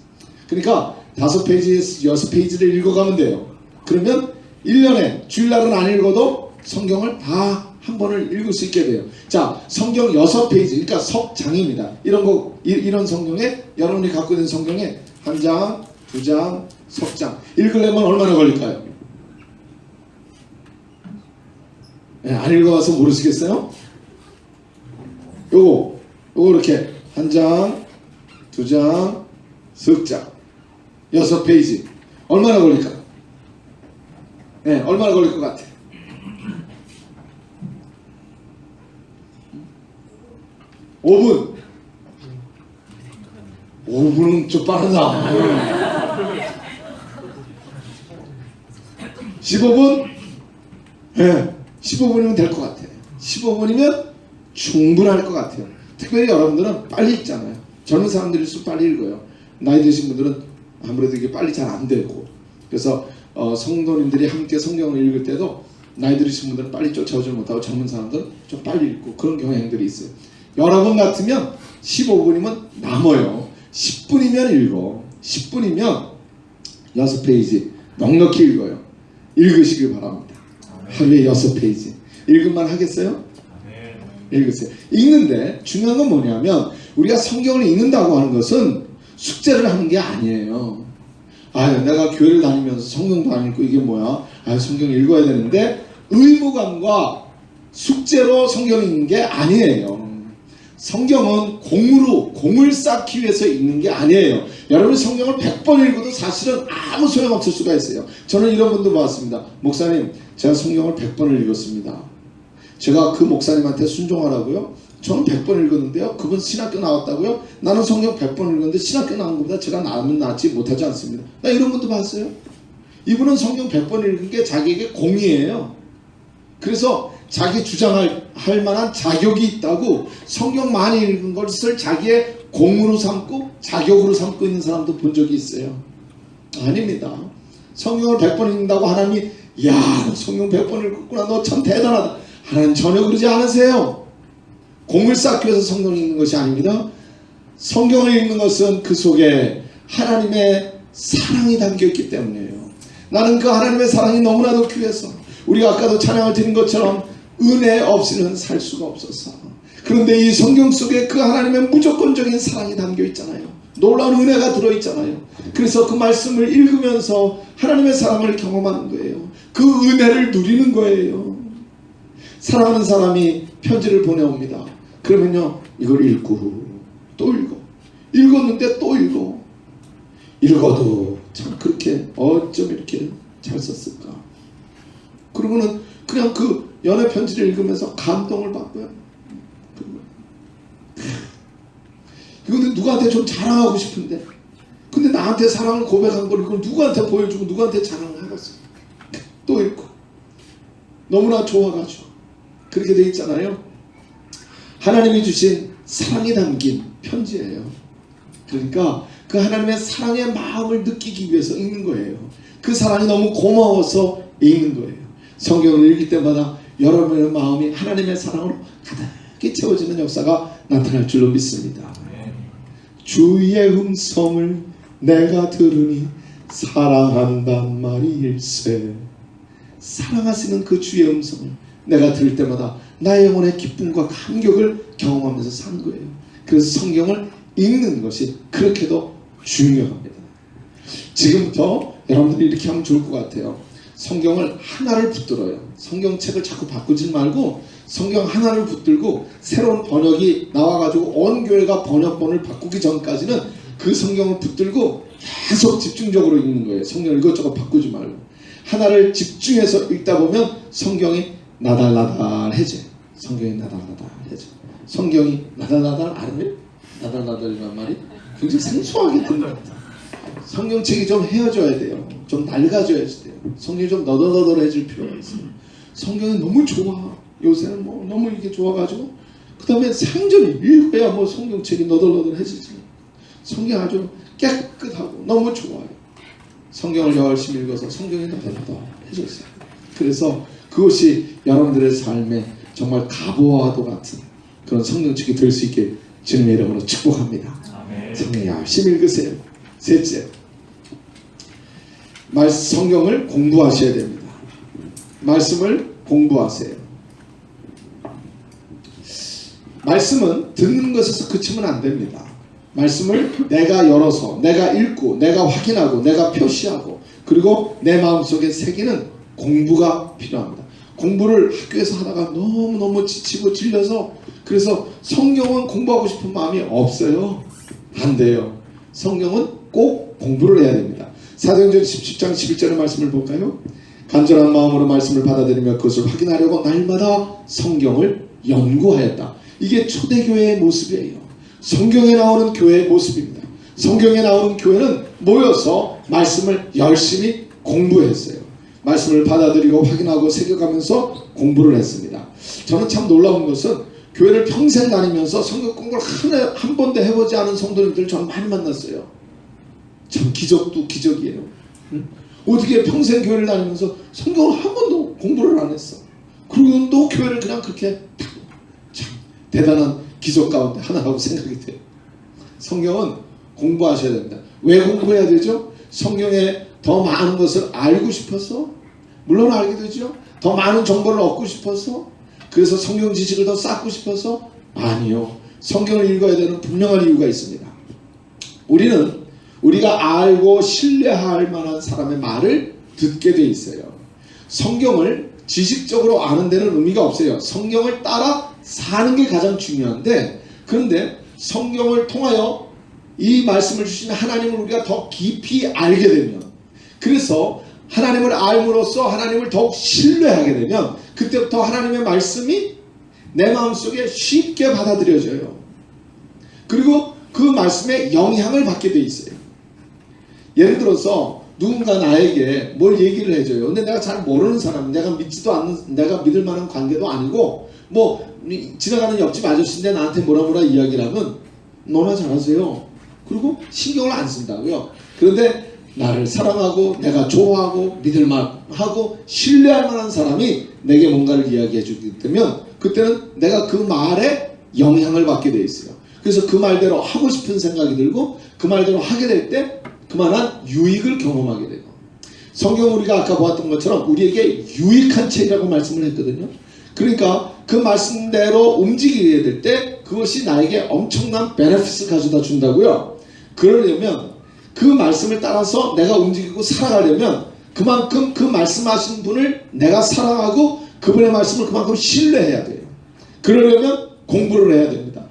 그러니까 5페이지, 6페이지를 읽어가면 돼요. 그러면 1년에 주일날은 안 읽어도 성경을 다 한 번을 읽을 수 있게 돼요. 자, 성경 6페이지, 그러니까 석장입니다. 이런 성경에, 여러분이 갖고 있는 성경에 한 장, 두 장, 석장 읽으려면 얼마나 걸릴까요? 네, 안 읽어봐서 모르시겠어요? 요거 이렇게 한 장, 두 장, 석 장, 6페이지 얼마나 걸릴까? 네, 얼마나 걸릴 것 같아? 5분. 5분은 좀 빠르다. 15분? 네, 15분이면 될 것 같아요. 15분이면 충분할 것 같아요. 특별히 여러분들은 빨리 읽잖아요. 젊은 사람들일수록 빨리 읽어요. 나이 드신 분들은 아무래도 이게 빨리 잘 안 되고, 그래서 성도님들이 함께 성경을 읽을 때도 나이 들으신 분들은 빨리 쫓아오지 못하고 젊은 사람들은 좀 빨리 읽고 그런 경향들이 있어요. 여러분 같으면 15분이면 남아요. 10분이면 읽어. 10분이면 6페이지 넉넉히 읽어요. 읽으시길 바랍니다. 하루에 6페이지 읽을만 하겠어요? 읽으세요. 읽는데 중요한 건 뭐냐면 우리가 성경을 읽는다고 하는 것은 숙제를 하는 게 아니에요. 내가 교회를 다니면서 성경도 안 읽고 이게 뭐야? 성경 읽어야 되는데 의무감과 숙제로 성경 읽는 게 아니에요. 성경은 공을 쌓기 위해서 읽는 게 아니에요. 여러분 성경을 100번 읽어도 사실은 아무 소용없을 수가 있어요. 저는 이런 분도 봤습니다. 목사님, 제가 성경을 100번을 읽었습니다. 제가 그 목사님한테 순종하라고요? 저는 100번 읽었는데요. 그분 신학교 나왔다고요? 나는 성경 100번 읽었는데 신학교 나온 것보다 제가 낫지 못하지 않습니다. 나 이런 분도 봤어요. 이분은 성경 100번 읽은 게 자기에게 공이에요. 그래서 자기 주장할 만한 자격이 있다고 성경 많이 읽은 것을 자기의 공으로 삼고 자격으로 삼고 있는 사람도 본 적이 있어요. 아닙니다. 성경을 100번 읽는다고 하나님이 너 성경 100번 읽었구나, 너 참 대단하다. 하나님 전혀 그러지 않으세요. 공을 쌓기 위해서 성경을 읽는 것이 아닙니다. 성경을 읽는 것은 그 속에 하나님의 사랑이 담겨있기 때문이에요. 나는 그 하나님의 사랑이 너무나도 귀해서 우리가 아까도 찬양을 드린 것처럼 은혜 없이는 살 수가 없었어. 그런데 이 성경 속에 그 하나님의 무조건적인 사랑이 담겨 있잖아요. 놀라운 은혜가 들어있잖아요. 그래서 그 말씀을 읽으면서 하나님의 사랑을 경험하는 거예요. 그 은혜를 누리는 거예요. 사랑하는 사람이 편지를 보내옵니다. 그러면요, 이걸 읽고 또 읽었는데 또 읽어도 참 그렇게 어쩜 이렇게 잘 썼을까. 그러고는 그냥 그 연애 편지를 읽으면서 감동을 받고요. 이거는 누구한테 좀 자랑하고 싶은데, 근데 나한테 사랑을 고백한 걸 이걸 누구한테 보여주고 누구한테 자랑을 하겠어. 또 읽고 너무나 좋아가지고 그렇게 돼 있잖아요. 하나님이 주신 사랑이 담긴 편지예요. 그러니까 그 하나님의 사랑의 마음을 느끼기 위해서 읽는 거예요. 그 사랑이 너무 고마워서 읽는 거예요. 성경을 읽을 때마다 여러분의 마음이 하나님의 사랑으로 가득히 채워지는 역사가 나타날 줄로 믿습니다. 주의 음성을 내가 들으니 사랑한단 말일세. 사랑하시는 그 주의 음성을 내가 들을 때마다 나의 영혼의 기쁨과 감격을 경험하면서 산 거예요. 그래서 성경을 읽는 것이 그렇게도 중요합니다. 지금부터 여러분들이 이렇게 하면 좋을 것 같아요. 성경을 하나를 붙들어요. 성경책을 자꾸 바꾸지 말고 성경 하나를 붙들고 새로운 번역이 나와가지고 온 교회가 번역본을 바꾸기 전까지는 그 성경을 붙들고 계속 집중적으로 읽는 거예요. 성경을 이것저것 바꾸지 말고 하나를 집중해서 읽다 보면 성경이 나달나달해져요. 성경이 나달나달해져. 성경이 나달나달 알아요? 나달나달이라는 말이 굉장히 생소하게 들립니다. 성경책이 좀 헤어져야 돼요. 좀 낡아져야 돼요. 성경이 좀 너덜너덜해질 필요가 있어요. 성경이 너무 좋아. 요새는 뭐 너무 이게 좋아가지고 그 다음에 상전이 읽어야 뭐 성경책이 너덜너덜해지지. 성경 아주 깨끗하고 너무 좋아요. 성경을 열심히 읽어서 성경이 너덜너덜해졌어요. 그래서 그것이 여러분들의 삶에 정말 가보와도 같은 그런 성경책이 될 수 있게 주님의 이름으로 축복합니다. 성경 열심히 읽으세요. 셋째, 성경을 공부하셔야 됩니다. 말씀을 공부하세요. 말씀은 듣는 것에서 그치면 안 됩니다. 말씀을 내가 열어서 내가 읽고 내가 확인하고 내가 표시하고 그리고 내 마음속에 새기는 공부가 필요합니다. 공부를 학교에서 하다가 너무너무 지치고 질려서 그래서 성경은 공부하고 싶은 마음이 없어요. 안 돼요. 성경은 꼭 공부를 해야 됩니다. 사도행전 17장 11절의 말씀을 볼까요? 간절한 마음으로 말씀을 받아들이며 그것을 확인하려고 날마다 성경을 연구하였다. 이게 초대교회의 모습이에요. 성경에 나오는 교회의 모습입니다. 성경에 나오는 교회는 모여서 말씀을 열심히 공부했어요. 말씀을 받아들이고 확인하고 새겨가면서 공부를 했습니다. 저는 참 놀라운 것은 교회를 평생 다니면서 성경 공부를 한 번도 해보지 않은 성도님들 저는 많이 만났어요. 참 기적도 기적이에요. 응? 어떻게 평생 교회를 다니면서 성경을 한 번도 공부를 안 했어. 그리고 또 교회를 그냥 그렇게 참 대단한 기적 가운데 하나라고 생각이 돼요. 성경은 공부하셔야 됩니다. 왜 공부해야 되죠? 성경에 더 많은 것을 알고 싶어서? 물론 알게 되죠. 더 많은 정보를 얻고 싶어서? 그래서 성경 지식을 더 쌓고 싶어서? 아니요. 성경을 읽어야 되는 분명한 이유가 있습니다. 우리는 우리가 알고 신뢰할 만한 사람의 말을 듣게 돼 있어요. 성경을 지식적으로 아는 데는 의미가 없어요. 성경을 따라 사는 게 가장 중요한데 그런데 성경을 통하여 이 말씀을 주신 하나님을 우리가 더 깊이 알게 되면 그래서 하나님을 알므로써 하나님을 더욱 신뢰하게 되면 그때부터 하나님의 말씀이 내 마음속에 쉽게 받아들여져요. 그리고 그 말씀에 영향을 받게 돼 있어요. 예를 들어서 누군가 나에게 뭘 얘기를 해줘요. 근데 내가 잘 모르는 사람, 내가 믿지도 않는, 내가 믿을 만한 관계도 아니고 뭐 지나가는 옆집 아저씨인데 나한테 뭐라 이야기를 하면 너나 잘하세요. 그리고 신경을 안 쓴다고요. 그런데 나를 사랑하고 내가 좋아하고 믿을만하고 신뢰할 만한 사람이 내게 뭔가를 이야기해 주기 때문에 그때는 내가 그 말에 영향을 받게 돼 있어요. 그래서 그 말대로 하고 싶은 생각이 들고 그 말대로 하게 될 때 그만한 유익을 경험하게 돼요. 성경 우리가 아까 보았던 것처럼 우리에게 유익한 책이라고 말씀을 했거든요. 그러니까 그 말씀대로 움직이게 될 때 그것이 나에게 엄청난 베네핏을 가져다 준다고요. 그러려면 그 말씀을 따라서 내가 움직이고 살아가려면 그만큼 그 말씀하신 분을 내가 사랑하고 그분의 말씀을 그만큼 신뢰해야 돼요. 그러려면 공부를 해야 됩니다.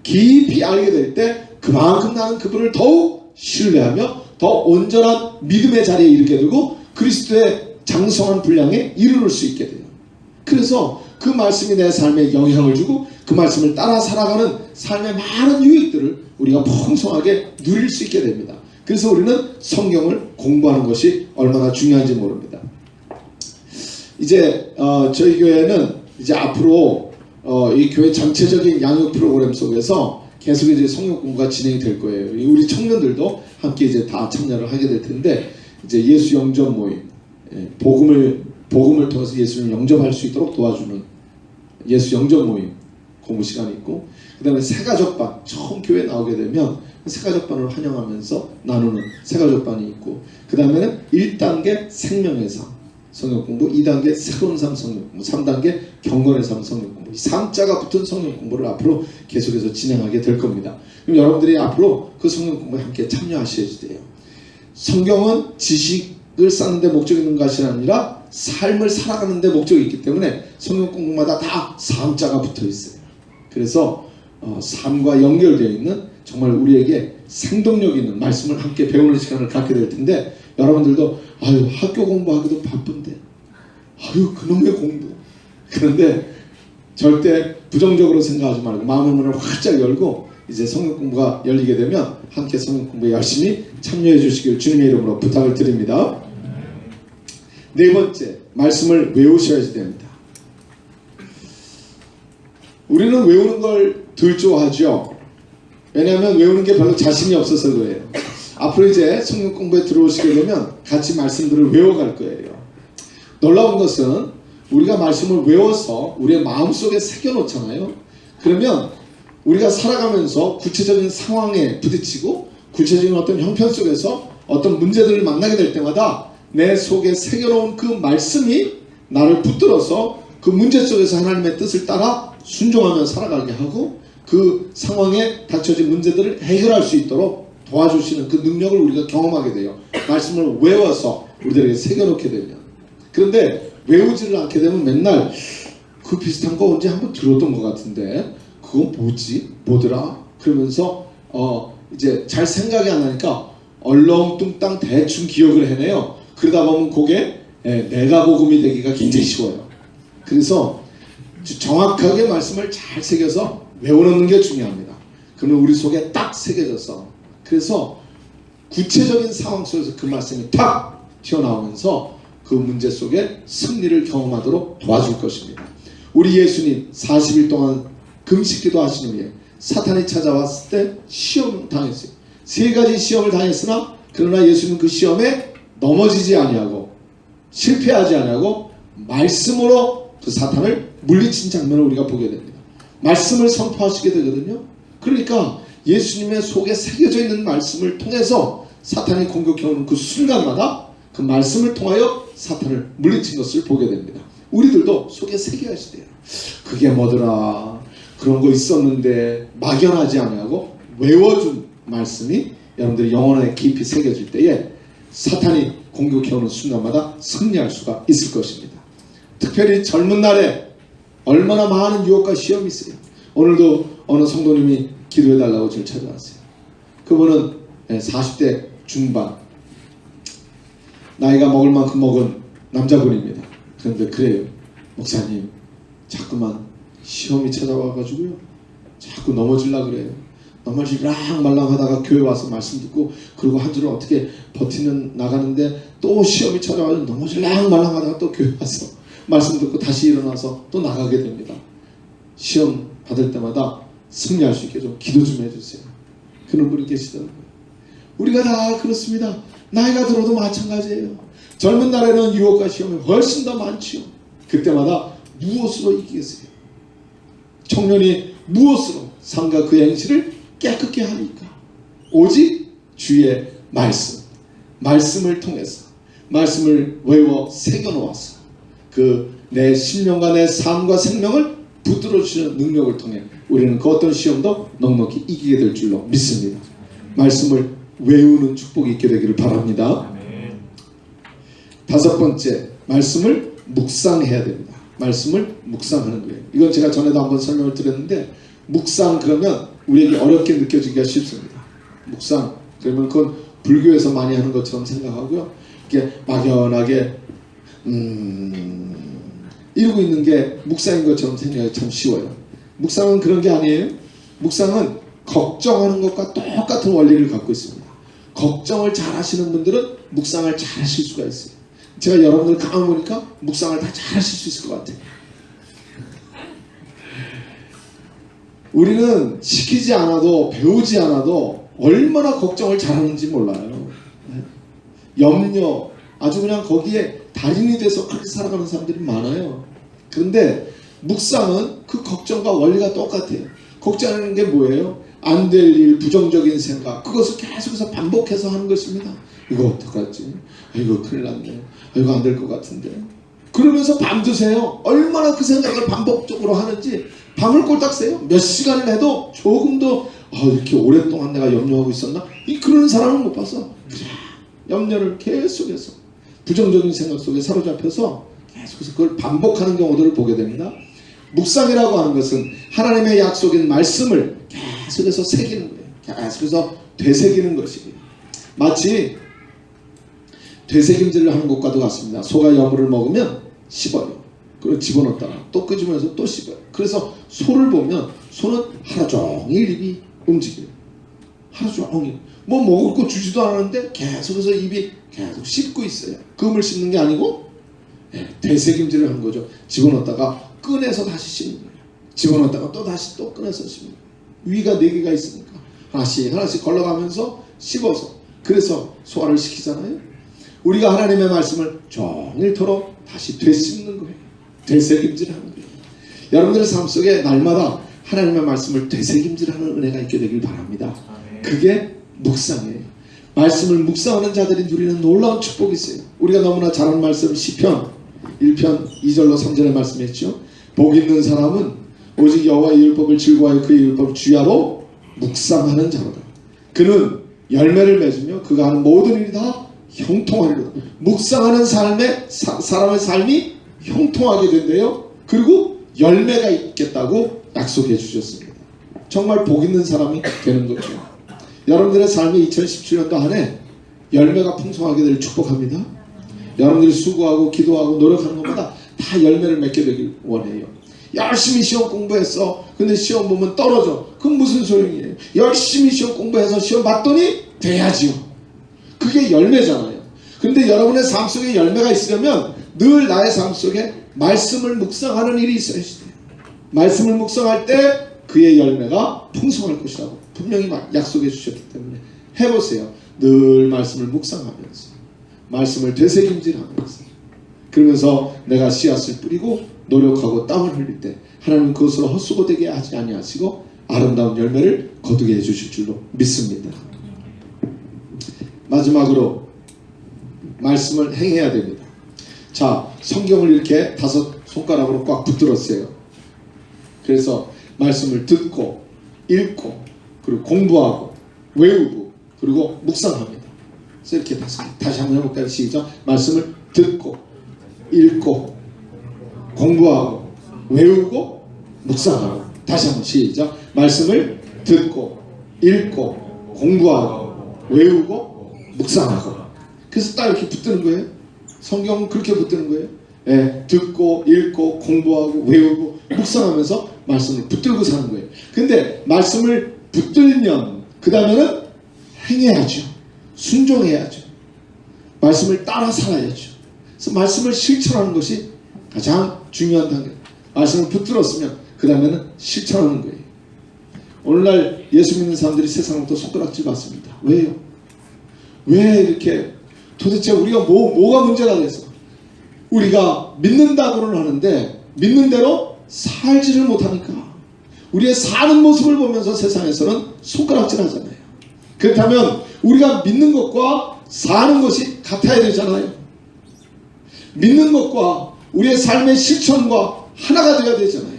깊이 알게 될 때 그만큼 나는 그분을 더욱 신뢰하며 더 온전한 믿음의 자리에 이르게 되고 그리스도의 장성한 분량에 이르를 수 있게 돼요. 그래서 그 말씀이 내 삶에 영향을 주고 그 말씀을 따라 살아가는 삶의 많은 유익들을 우리가 풍성하게 누릴 수 있게 됩니다. 그래서 우리는 성경을 공부하는 것이 얼마나 중요한지 모릅니다. 이제 저희 교회는 이제 앞으로 이 교회 전체적인 양육 프로그램 속에서 계속 이제 성경 공부가 진행이 될 거예요. 우리 청년들도 함께 이제 다 참여를 하게 될 텐데 이제 예수 영접 모임, 복음을 통해서 예수를 영접할 수 있도록 도와주는 예수 영접 모임 공부 시간이 있고, 그다음에 새가족반 처음 교회 나오게 되면 새가족반을 환영하면서 나누는 새가족반이 있고, 그 다음에는 1단계 생명의 삶 성경 공부, 2단계 새로운 삶 성경 공부, 3단계 경건의 삶 성경 공부. 이 3자가 붙은 성경 공부를 앞으로 계속해서 진행하게 될 겁니다. 그럼 여러분들이 앞으로 그 성경 공부에 함께 참여하셔야 돼요. 성경은 지식을 쌓는 데 목적이 있는 것이 아니라 삶을 살아가는 데 목적이 있기 때문에 성경 공부마다 다 3자가 붙어 있어요. 그래서 삶과 연결되어 있는 정말 우리에게 생동력 있는 말씀을 함께 배우는 시간을 갖게 될 텐데, 여러분들도 아유 학교 공부하기도 바쁜데 아유 그놈의 공부, 그런데 절대 부정적으로 생각하지 말고 마음의 문을 활짝 열고 이제 성경 공부가 열리게 되면 함께 성경 공부에 열심히 참여해 주시길 주님의 이름으로 부탁을 드립니다. 네 번째, 말씀을 외우셔야 됩니다. 우리는 외우는 걸 덜 좋아하죠. 왜냐하면 외우는 게 별로 자신이 없어서 그래요. 앞으로 이제 성경 공부에 들어오시게 되면 같이 말씀들을 외워갈 거예요. 놀라운 것은 우리가 말씀을 외워서 우리의 마음속에 새겨놓잖아요. 그러면 우리가 살아가면서 구체적인 상황에 부딪히고 구체적인 어떤 형편 속에서 어떤 문제들을 만나게 될 때마다 내 속에 새겨놓은 그 말씀이 나를 붙들어서 그 문제 속에서 하나님의 뜻을 따라 순종하며 살아가게 하고 그 상황에 닥쳐진 문제들을 해결할 수 있도록 도와주시는 그 능력을 우리가 경험하게 돼요. 말씀을 외워서 우리들에게 새겨놓게 되면. 그런데 외우지를 않게 되면 맨날 그 비슷한 거 언제 한번 들었던 것 같은데 그거 뭐지? 뭐더라? 그러면서 이제 잘 생각이 안 나니까 얼렁뚱땅 대충 기억을 해내요. 그러다 보면 그게 내가복음이 되기가 굉장히 쉬워요. 그래서 정확하게 말씀을 잘 새겨서 외워놓는 게 중요합니다. 그러면 우리 속에 딱 새겨져서, 그래서 구체적인 상황 속에서 그 말씀이 탁 튀어나오면서 그 문제 속에 승리를 경험하도록 도와줄 것입니다. 우리 예수님 40일 동안 금식기도 하시는 후에 사탄이 찾아왔을 때 시험 당했어요. 3가지 시험을 당했으나 그러나 예수님은 그 시험에 넘어지지 아니하고 실패하지 아니하고 말씀으로 그 사탄을 물리친 장면을 우리가 보게 됩니다. 말씀을 선포하시게 되거든요. 그러니까 예수님의 속에 새겨져 있는 말씀을 통해서 사탄이 공격해오는 그 순간마다 그 말씀을 통하여 사탄을 물리친 것을 보게 됩니다. 우리들도 속에 새겨야지 돼요. 그게 뭐더라, 그런 거 있었는데 막연하지 아니하고 외워준 말씀이 여러분들이 영혼에 깊이 새겨질 때에 사탄이 공격해오는 순간마다 승리할 수가 있을 것입니다. 특별히 젊은 날에 얼마나 많은 유혹과 시험이 있어요. 오늘도 어느 성도님이 기도해달라고 저를 찾아왔어요. 그분은 40대 중반, 나이가 먹을 만큼 먹은 남자분입니다. 그런데 그래요. 목사님, 자꾸만 시험이 찾아와가지고요, 자꾸 넘어지려고 그래요. 넘어지랑 말랑 하다가 교회 와서 말씀 듣고 그리고 한 주를 어떻게 버티는 나가는데 또 시험이 찾아와서 넘어지랑 말랑 하다가 또 교회 와서 말씀 듣고 다시 일어나서 또 나가게 됩니다. 시험 받을 때마다 승리할 수 있게 좀 기도 좀 해주세요. 그런 분이 계시더라고요. 우리가 다 그렇습니다. 나이가 들어도 마찬가지예요. 젊은 날에는 유혹과 시험이 훨씬 더 많지요. 그때마다 무엇으로 이기겠어요? 청년이 무엇으로 삶과 그 행실을 깨끗게 하니까? 오직 주의 말씀, 말씀을 통해서 말씀을 외워 새겨놓아서 그 내 심령과 내 삶과 생명을 붙들어 주시는 능력을 통해 우리는 그 어떤 시험도 넉넉히 이기게 될 줄로 믿습니다. 말씀을 외우는 축복이 있게 되기를 바랍니다. 다섯 번째, 말씀을 묵상해야 됩니다. 말씀을 묵상하는 거예요. 이건 제가 전에도 한번 설명을 드렸는데, 묵상 그러면 우리에게 어렵게 느껴지기가 쉽습니다. 묵상 그러면 그건 불교에서 많이 하는 것처럼 생각하고요, 이게 막연하게 이러고 있는 게 묵상인 것처럼 생각하기 참 쉬워요. 묵상은 그런 게 아니에요. 묵상은 걱정하는 것과 똑같은 원리를 갖고 있습니다. 걱정을 잘 하시는 분들은 묵상을 잘 하실 수가 있어요. 제가 여러분들 가만 보니까 묵상을 다 잘 하실 수 있을 것 같아요. 우리는 시키지 않아도 배우지 않아도 얼마나 걱정을 잘하는지 몰라요. 염려, 아주 그냥 거기에 달인이 돼서 그렇게 살아가는 사람들이 많아요. 그런데 묵상은 그 걱정과 원리가 똑같아요. 걱정하는 게 뭐예요? 안 될 일, 부정적인 생각, 그것을 계속해서 반복해서 하는 것입니다. 이거 어떡하지? 이거 큰일 났네. 이거 안 될 것 같은데. 그러면서 밤드세요. 얼마나 그 생각을 반복적으로 하는지 밤을 꼴딱 새요. 몇 시간을 해도 조금도 이렇게 오랫동안 내가 염려하고 있었나? 그런 사람은 못 봤어. 염려를 계속해서 부정적인 생각 속에 사로잡혀서 계속해서 그걸 반복하는 경우들을 보게 됩니다. 묵상이라고 하는 것은 하나님의 약속인 말씀을 계속해서 새기는 거예요. 계속해서 되새기는 것이에요. 마치 되새김질을 하는 것과도 같습니다. 소가 여물을 먹으면 씹어요. 그리고 집어넣었다가 또 끄집어내서 또 씹어요. 그래서 소를 보면 소는 하루 종일 입이 움직여요. 하루 종일 뭐 먹을 거 주지도 않았는데 계속해서 입이 계속 씹고 있어요. 금을 씹는 게 아니고 되새김질을 하는 거죠. 집어넣었다가 꺼내서 다시 씹는 거예요. 집어넣었다가 또 다시 또 꺼내서 씹는 거예요. 위가 4개가 있으니까 하나씩 하나씩 걸러가면서 씹어서 그래서 소화를 시키잖아요. 우리가 하나님의 말씀을 종일토록 다시 되씹는 거예요. 되새김질하는 거예요. 여러분들의 삶 속에 날마다 하나님의 말씀을 되새김질하는 은혜가 있게 되길 바랍니다. 그게 묵상이에요. 말씀을 묵상하는 자들이 누리는 놀라운 축복이 있어요. 우리가 너무나 잘 아는 말씀 시편 1편 2절로 3절에 말씀했죠. 복 있는 사람은 오직 여호와의 율법을 즐거워하여 그의 율법을 주야로 묵상하는 자로다. 그는 열매를 맺으며 그가 하는 모든 일이 다 형통하리로다. 묵상하는 사람의 삶이 형통하게 된대요. 그리고 열매가 있겠다고 약속해 주셨습니다. 정말 복 있는 사람이 되는 거죠. 여러분들의 삶이 2017년도 한 해 열매가 풍성하게 되길 축복합니다. 여러분들이 수고하고 기도하고 노력하는 것마다 다 열매를 맺게 되길 원해요. 열심히 시험 공부했어. 근데 시험 보면 떨어져. 그건 무슨 소용이에요? 열심히 시험 공부해서 시험 봤더니 돼야지요. 그게 열매잖아요. 근데 여러분의 삶 속에 열매가 있으려면 늘 나의 삶 속에 말씀을 묵상하는 일이 있어야 돼요. 말씀을 묵상할 때 그의 열매가 풍성할 것이라고 분명히 약속해 주셨기 때문에 해보세요. 늘 말씀을 묵상하면서 말씀을 되새김질하면서 그러면서 내가 씨앗을 뿌리고 노력하고 땀을 흘릴 때 하나님은 그것으로 헛수고되게 하지 아니하시고 아름다운 열매를 거두게 해주실 줄로 믿습니다. 마지막으로 말씀을 행해야 됩니다. 자, 성경을 이렇게 5 손가락으로 꽉 붙들었어요. 그래서 말씀을 듣고 읽고 그리고 공부하고 외우고 그리고 묵상합니다. 그래서 이렇게 다시 한번 해볼까요? 시작. 말씀을 듣고 읽고 공부하고 외우고 묵상하고 다시 한번 시작. 말씀을 듣고 읽고 공부하고 외우고 묵상하고. 그래서 딱 이렇게 붙드는 거예요. 성경은 그렇게 붙드는 거예요. 듣고 읽고 공부하고 외우고 묵상하면서 말씀을 붙들고 사는 거예요. 근데 말씀을 붙들면 그 다음에는 행해야죠. 순종해야죠. 말씀을 따라 살아야죠. 그래서 말씀을 실천하는 것이 가장 중요한 단계. 말씀을 붙들었으면 그 다음에는 실천하는 거예요. 오늘날 예수 믿는 사람들이 세상부터 손가락질 받습니다. 왜요? 왜 이렇게 도대체 우리가 뭐가 문제가 돼서 우리가 믿는다고는 하는데 믿는 대로 살지를 못하니까 우리의 사는 모습을 보면서 세상에서는 손가락질 하잖아요. 그렇다면 우리가 믿는 것과 사는 것이 같아야 되잖아요. 믿는 것과 우리의 삶의 실천과 하나가 되어야 되잖아요.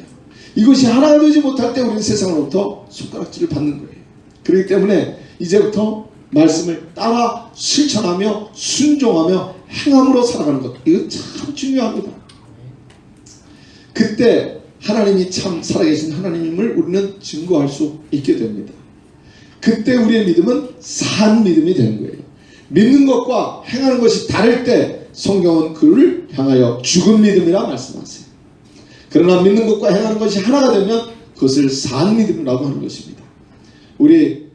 이것이 하나가 되지 못할 때 우리는 세상으로부터 손가락질을 받는 거예요. 그렇기 때문에 이제부터 말씀을 따라 실천하며 순종하며 행함으로 살아가는 것, 이거 참 중요합니다. 그때 하나님이 참 살아계신 하나님임을 우리는 증거할 수 있게 됩니다. 그때 우리의 믿음은 산 믿음이 되는 거예요. 믿는 것과 행하는 것이 다를 때 성경은 그를 향하여 죽은 믿음이라 말씀하세요. 그러나 믿는 것과 행하는 것이 하나가 되면 그것을 산 믿음이라고 하는 것입니다. 우리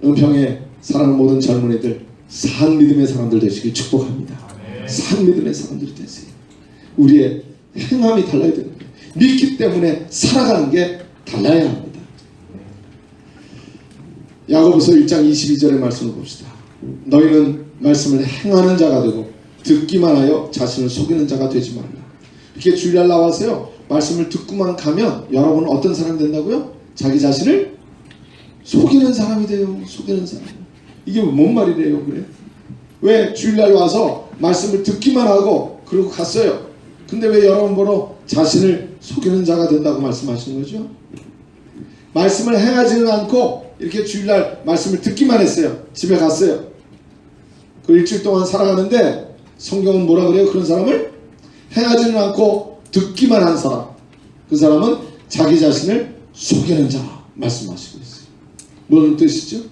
은평에 사랑하는 모든 젊은이들 산 믿음의 사람들 되시길 축복합니다. 산 믿음의 사람들이 되세요. 우리의 행함이 달라야 되는 거예요. 믿기 때문에 살아가는 게 달라야 합니다. 야고보서 1장 22절의 말씀을 봅시다. 너희는 말씀을 행하는 자가 되고 듣기만 하여 자신을 속이는 자가 되지 말라. 이렇게 주일날 나와서요. 말씀을 듣고만 가면 여러분은 어떤 사람이 된다고요? 자기 자신을 속이는 사람이 돼요. 속이는 사람. 이게 뭔 말이래요? 그래? 왜 주일날 와서 말씀을 듣기만 하고 그러고 갔어요. 근데 왜 여러분 보러 자신을 속이는 자가 된다고 말씀하시는 거죠? 말씀을 행하지는 않고 이렇게 주일날 말씀을 듣기만 했어요. 집에 갔어요. 그 일주일 동안 살아가는데 성경은 뭐라 그래요? 그런 사람을 행하지는 않고 듣기만 한 사람, 그 사람은 자기 자신을 속이는 자 말씀하시고 있어요. 무슨 뜻이죠?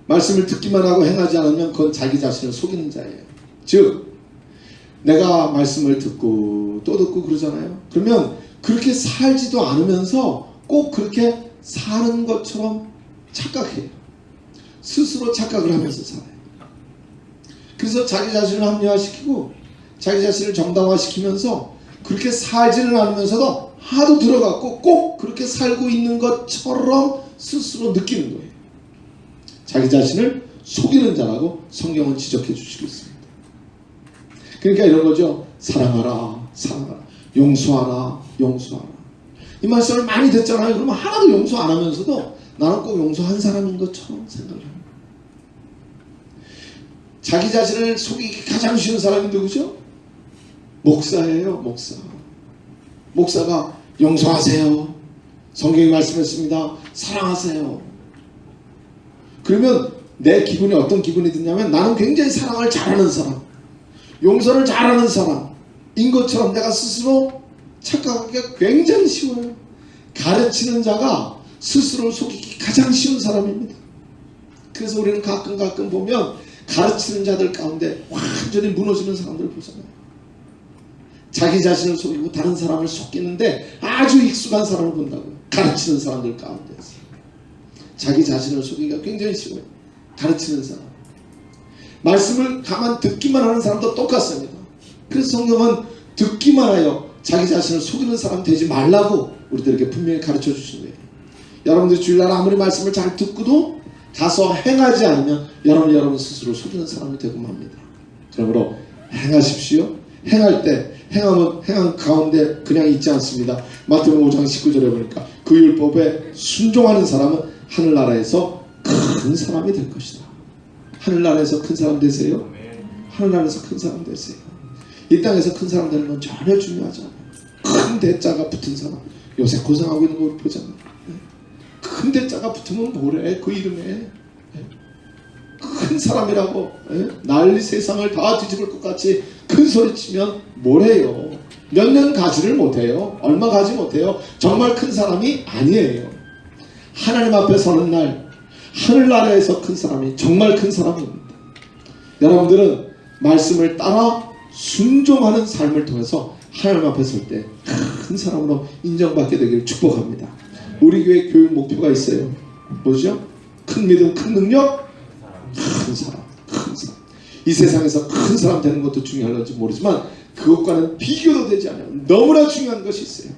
말씀을 듣기만 하고 행하지 않으면 그건 자기 자신을 속이는 자예요. 즉 내가 말씀을 듣고 또 듣고 그러잖아요. 그러면 그렇게 살지도 않으면서 꼭 그렇게 사는 것처럼 착각해요. 스스로 착각을 하면서 살아요. 그래서 자기 자신을 합리화시키고 자기 자신을 정당화시키면서 그렇게 살지는 않으면서도 하도 들어갔고 꼭 그렇게 살고 있는 것처럼 스스로 느끼는 거예요. 자기 자신을 속이는 자라고 성경은 지적해 주시고 있습니다. 그러니까 이런 거죠. 사랑하라, 사랑하라, 용서하라, 용서하라. 이 말씀을 많이 듣잖아요. 그러면 하나도 용서 안 하면서도 나는 꼭 용서한 사람인 것처럼 생각을 합니다. 자기 자신을 속이기 가장 쉬운 사람이 누구죠? 목사예요. 목사. 목사가 용서하세요. 성경이 말씀했습니다. 사랑하세요. 그러면 내 기분이 어떤 기분이 드냐면 나는 굉장히 사랑을 잘하는 사람, 용서를 잘하는 사람인 것처럼 내가 스스로 착각하기가 굉장히 쉬워요. 가르치는 자가 스스로를 속이기 가장 쉬운 사람입니다. 그래서 우리는 가끔 보면 가르치는 자들 가운데 완전히 무너지는 사람들을 보잖아요. 자기 자신을 속이고 다른 사람을 속이는데 아주 익숙한 사람을 본다고요. 가르치는 사람들 가운데서 자기 자신을 속이기가 굉장히 쉬워요. 가르치는 사람, 말씀을 가만 듣기만 하는 사람도 똑같습니다. 그래서 성경은 듣기만 하여 자기 자신을 속이는 사람 되지 말라고 우리들에게 분명히 가르쳐 주신 거예요. 여러분들 주일날 아무리 말씀을 잘 듣고도 가서 행하지 않으면 여러분 스스로 속이는 사람이 되고 맙니다. 그러므로 행하십시오. 행할 때 행한 가운데 그냥 있지 않습니다. 마태복음 5장 19절에 보니까 그 율법에 순종하는 사람은 하늘나라에서 큰 사람이 될 것이다. 하늘나라에서 큰 사람 되세요. 하늘나라에서 큰 사람 되세요. 이 땅에서 큰 사람 되는 건 전혀 중요하지 않아요. 큰 대자가 붙은 사람, 요새 고생하고 있는 거 보잖아요. 큰 대자가 붙으면 뭐래? 그 이름에 큰 사람이라고 난리 세상을 다 뒤집을 것 같이 큰 소리 치면 뭐래요? 몇 년 가지를 못해요. 얼마 가지 못해요. 정말 큰 사람이 아니에요. 하나님 앞에 서는 날 하늘나라에서 큰 사람이 정말 큰 사람입니다. 여러분들은 말씀을 따라 순종하는 삶을 통해서 하나님 앞에 설 때 큰 사람으로 인정받게 되기를 축복합니다. 우리 교회 교육 목표가 있어요. 뭐죠? 큰 믿음, 큰 능력, 큰 사람, 큰 사람. 이 세상에서 큰 사람 되는 것도 중요할지 모르지만 그것과는 비교도 되지 않아요. 너무나 중요한 것이 있어요.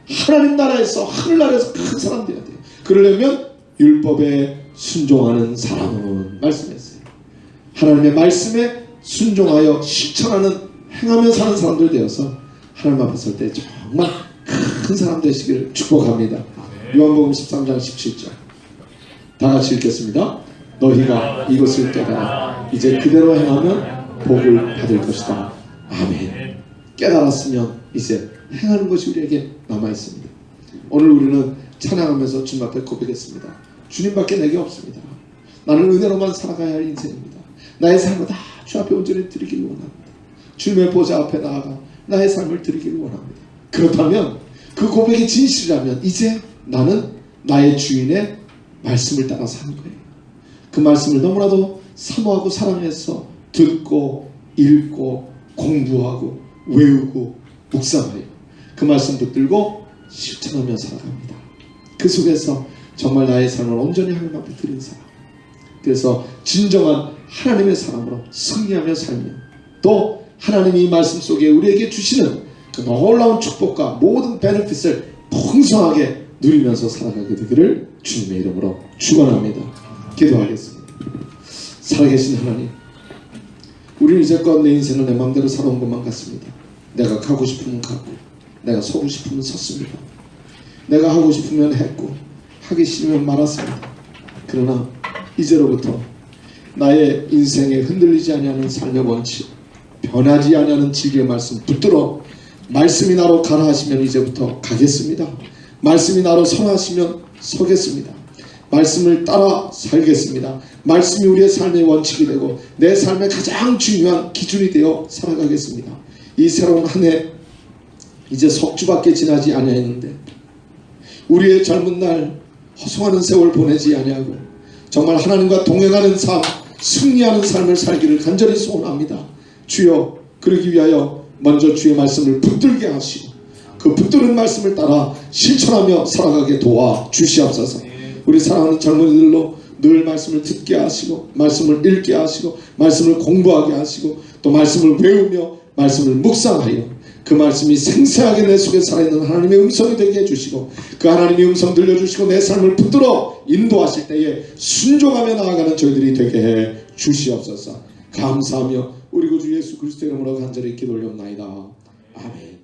하나님 나라에서, 하늘나라에서 큰 사람 되어야 돼요. 그러려면 율법에 순종하는 사람은 말씀했어요. 하나님의 말씀에 순종하여 실천하는, 행하며 사는 사람들 되어서 하나님 앞에 설 때 정말 큰 사람 되시기를 축복합니다. 요한복음 13장 17절 다 같이 읽겠습니다. 너희가 이것을 깨달아 이제 그대로 행하면 복을 받을 것이다. 아멘. 깨달았으면 이제 행하는 것이 우리에게 남아있습니다. 오늘 우리는 찬양하면서 주님 앞에 고백했습니다. 주님밖에 내게 없습니다. 나는 은혜로만 살아가야 할 인생입니다. 나의 삶을 다 주 앞에 온전히 드리기를 원합니다. 주님의 보좌 앞에 나아가 나의 삶을 드리기를 원합니다. 그렇다면 그 고백이 진실이라면 이제 나는 나의 주인의 말씀을 따라 사는 거예요. 그 말씀을 너무나도 사모하고 사랑해서 듣고 읽고 공부하고 외우고 묵상하여 그 말씀 붙들고 실천하며 살아갑니다. 그 속에서 정말 나의 삶을 온전히 하나님 앞에 드린 사람, 그래서 진정한 하나님의 사람으로 승리하며 살며 또 하나님이 이 말씀 속에 우리에게 주시는 그 놀라운 축복과 모든 베네핏을 풍성하게 누리면서 살아가게 되기를 주님의 이름으로 축원합니다. 기도하겠습니다. 살아계신 하나님, 우리는 이제껏 내 인생을 내 마음대로 살아온 것만 같습니다. 내가 가고 싶으면 가고 내가 서고 싶으면 섰습니다. 내가 하고 싶으면 했고 하기 싫으면 말았습니다. 그러나 이제로부터 나의 인생에 흔들리지 아니하는 삶의 원칙, 변하지 아니하는 진리의 말씀 붙들어 말씀이 나로 가라 하시면 이제부터 가겠습니다. 말씀이 나로 서라 하시면 서겠습니다. 말씀을 따라 살겠습니다. 말씀이 우리의 삶의 원칙이 되고 내 삶의 가장 중요한 기준이 되어 살아가겠습니다. 이 새로운 한 해 이제 석 주밖에 지나지 아니하였는데 우리의 젊은 날 허송하는 세월 보내지 아니하고 정말 하나님과 동행하는 삶, 승리하는 삶을 살기를 간절히 소원합니다. 주여, 그러기 위하여 먼저 주의 말씀을 붙들게 하시고 그 붙드는 말씀을 따라 실천하며 살아가게 도와 주시옵소서. 우리 사랑하는 젊은이들로 늘 말씀을 듣게 하시고 말씀을 읽게 하시고 말씀을 공부하게 하시고 또 말씀을 외우며 말씀을 묵상하여 그 말씀이 생생하게 내 속에 살아있는 하나님의 음성이 되게 해주시고 그 하나님의 음성 들려주시고 내 삶을 붙들어 인도하실 때에 순종하며 나아가는 저희들이 되게 해 주시옵소서. 감사하며 우리 구주 예수 그리스도 이름으로 간절히 기도 올려옵나이다. 아멘.